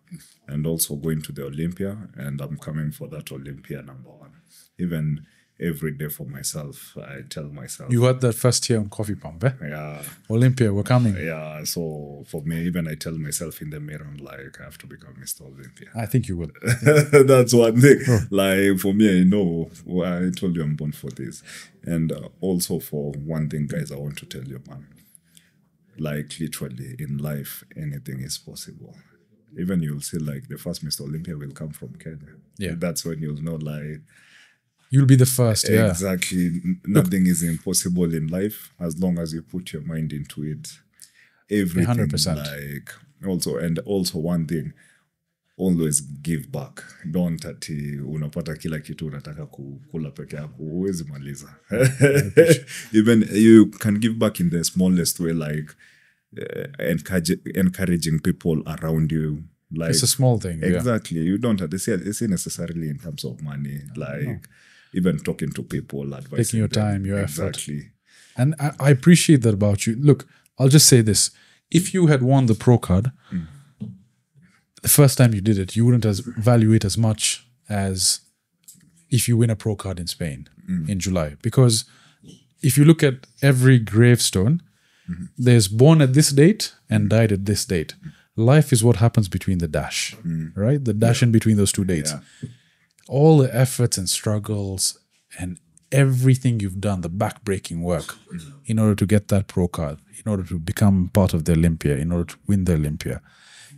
And also going to the Olympia, and I'm coming for that Olympia #1. Even every day for myself, I tell myself. You had that first year on Coffee Pump, eh? Yeah. Olympia, we're coming. Yeah, so for me, even I tell myself in the mirror, I'm like, I have to become Mr. Olympia. I think you will. That's one thing. Like, for me, I know, I told you I'm born for this. And also for one thing, guys, I want to tell you, man. Like, literally, in life, anything is possible. Even you'll see, like, the first Mr. Olympia will come from Kenya. Yeah. That's when you'll know, like... You'll be the first. Yeah. Exactly. Nothing is impossible in life as long as you put your mind into it. Everything 100%. like also one thing, always give back. Don't ati unapata kila kitu unataka kula peke yako, huwezi maliza. Even you can give back in the smallest way, like encouraging people around you. Like, It's a small thing. Exactly. You don't have to see necessarily in terms of money. Like even talking to people, advising Taking your them. time, your effort. Exactly. And I appreciate that about you. Look, I'll just say this. If you had won the pro card, the first time you did it, you wouldn't value it as much as if you win a pro card in Spain in July. Because if you look at every gravestone, there's born at this date and died at this date. Life is what happens between the dash, right? The dash in between those two dates. Yeah. All the efforts and struggles and everything you've done, the back-breaking work in order to get that pro card, in order to become part of the Olympia, in order to win the Olympia.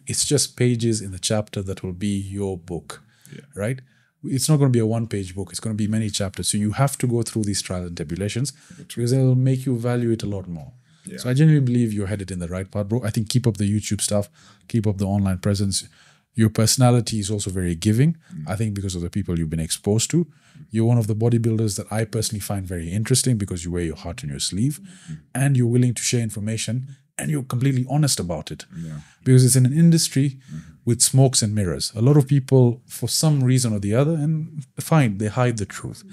It's just pages in the chapter that will be your book, right? It's not going to be a one-page book. It's going to be many chapters. So you have to go through these trials and tribulations because it'll make you value it a lot more. Yeah. So I genuinely believe you're headed in the right path, bro. I think keep up the YouTube stuff, keep up the online presence. Your personality is also very giving. I think because of the people you've been exposed to. You're one of the bodybuilders that I personally find very interesting because you wear your heart on your sleeve and you're willing to share information and you're completely honest about it. Yeah. Because it's in an industry with smokes and mirrors. A lot of people, for some reason or the other, and fine, they hide the truth.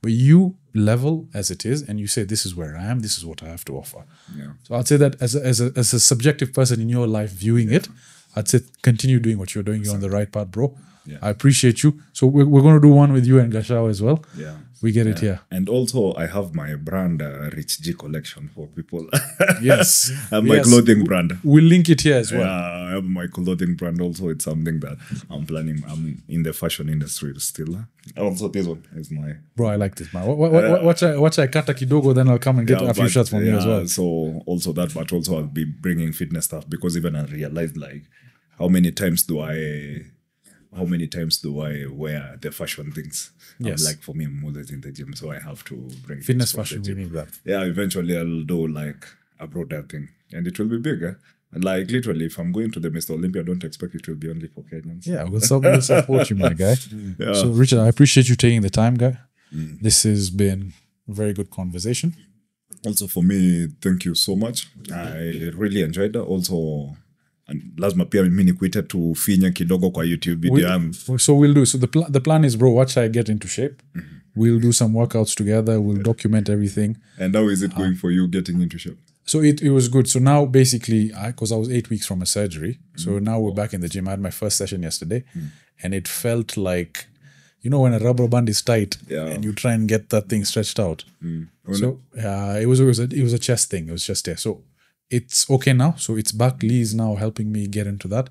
But you level as it is and you say, this is where I am, this is what I have to offer. Yeah. So I'd say that as a subjective person in your life viewing it, I'd say continue doing what you're doing. You're on the right path, bro. Yeah. I appreciate you. So we're going to do one with you and Gitau as well. Yeah. We get it here. And also I have my brand, Rich G collection for people. Yes. And my clothing brand. We'll link it here as well. Yeah, I have my clothing brand also. It's something that I'm planning. I'm in the fashion industry still. Also this one is my... Bro, I like this, man. Watch I kata kidogo, then I'll come and get a few shots from you as well. So also that, but also I'll be bringing fitness stuff because even I realized like how many times do I wear the fashion things? Yes. Like for me, I'm always in the gym, so I have to bring fitness fashion. We need that. Yeah, eventually I'll do like a broader thing, and it will be bigger. And like literally, if I'm going to the Mr. Olympia, don't expect it will be only for Kenyans. Yeah, we'll support you, my guy. Yeah. So Richard, I appreciate you taking the time, guy. This has been a very good conversation. Also for me, thank you so much. I really enjoyed it. Also. And lazima pia mimi nikuite tufinya kidogo kwa YouTube video. So we'll do. So the plan is, bro, watch I get into shape. We'll do some workouts together. We'll document everything. And how is it going for you getting into shape? So it was good. So now basically, because I was 8 weeks from a surgery. So now we're back in the gym. I had my first session yesterday. And it felt like, you know, when a rubber band is tight and you try and get that thing stretched out. So it was a chest thing. It was just there. So it's okay now. So it's back. Lee is now helping me get into that.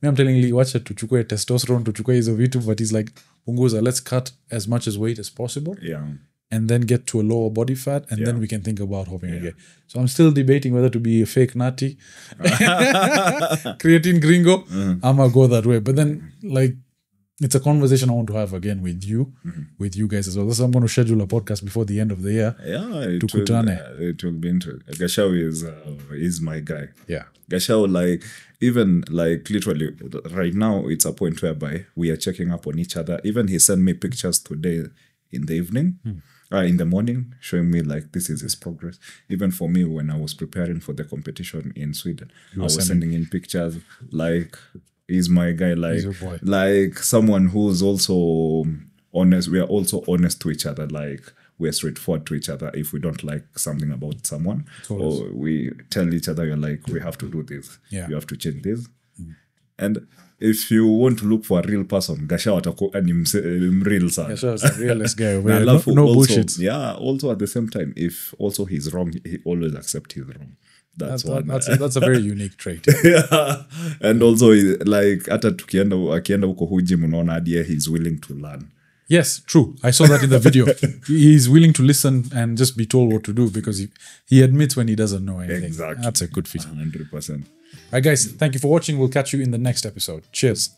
Me, I'm telling Lee, watch it, tuchukue testosterone, tuchukue hizo vitu, but he's like, punguza, let's cut as much as weight as possible. Yeah. And then get to a lower body fat, and then we can think about hopping again. So I'm still debating whether to be a fake natty, creatine gringo. I'm gonna go that way. But then, like, it's a conversation I want to have again with you, with you guys as well. So I'm going to schedule a podcast before the end of the year. Yeah, it will be interesting. Gitau is my guy. Yeah, Gitau, like, even like literally right now, it's a point whereby we are checking up on each other. Even he sent me pictures today in the evening, in the morning, showing me like this is his progress. Even for me, when I was preparing for the competition in Sweden, I was sending in pictures like. He's my guy, like someone who's also honest. We are also honest to each other. Like we're straightforward to each other. If we don't like something about someone, or we tell each other, you're like, we have to do this. Yeah. You have to change this. And if you want to look for a real person, Gitau atakuwa ni real son. Gitau is a realist guy. No bullshit. Yeah. Also at the same time, if also he's wrong, he always accepts he's wrong. That's a very unique trait. Yeah. And also like hata akienda huko huji mnaona hadi he's willing to learn. Yes, true. I saw that in the video. He's willing to listen and just be told what to do because he admits when he doesn't know anything. Exactly. That's a good feature. 100%. All right, guys. Thank you for watching. We'll catch you in the next episode. Cheers.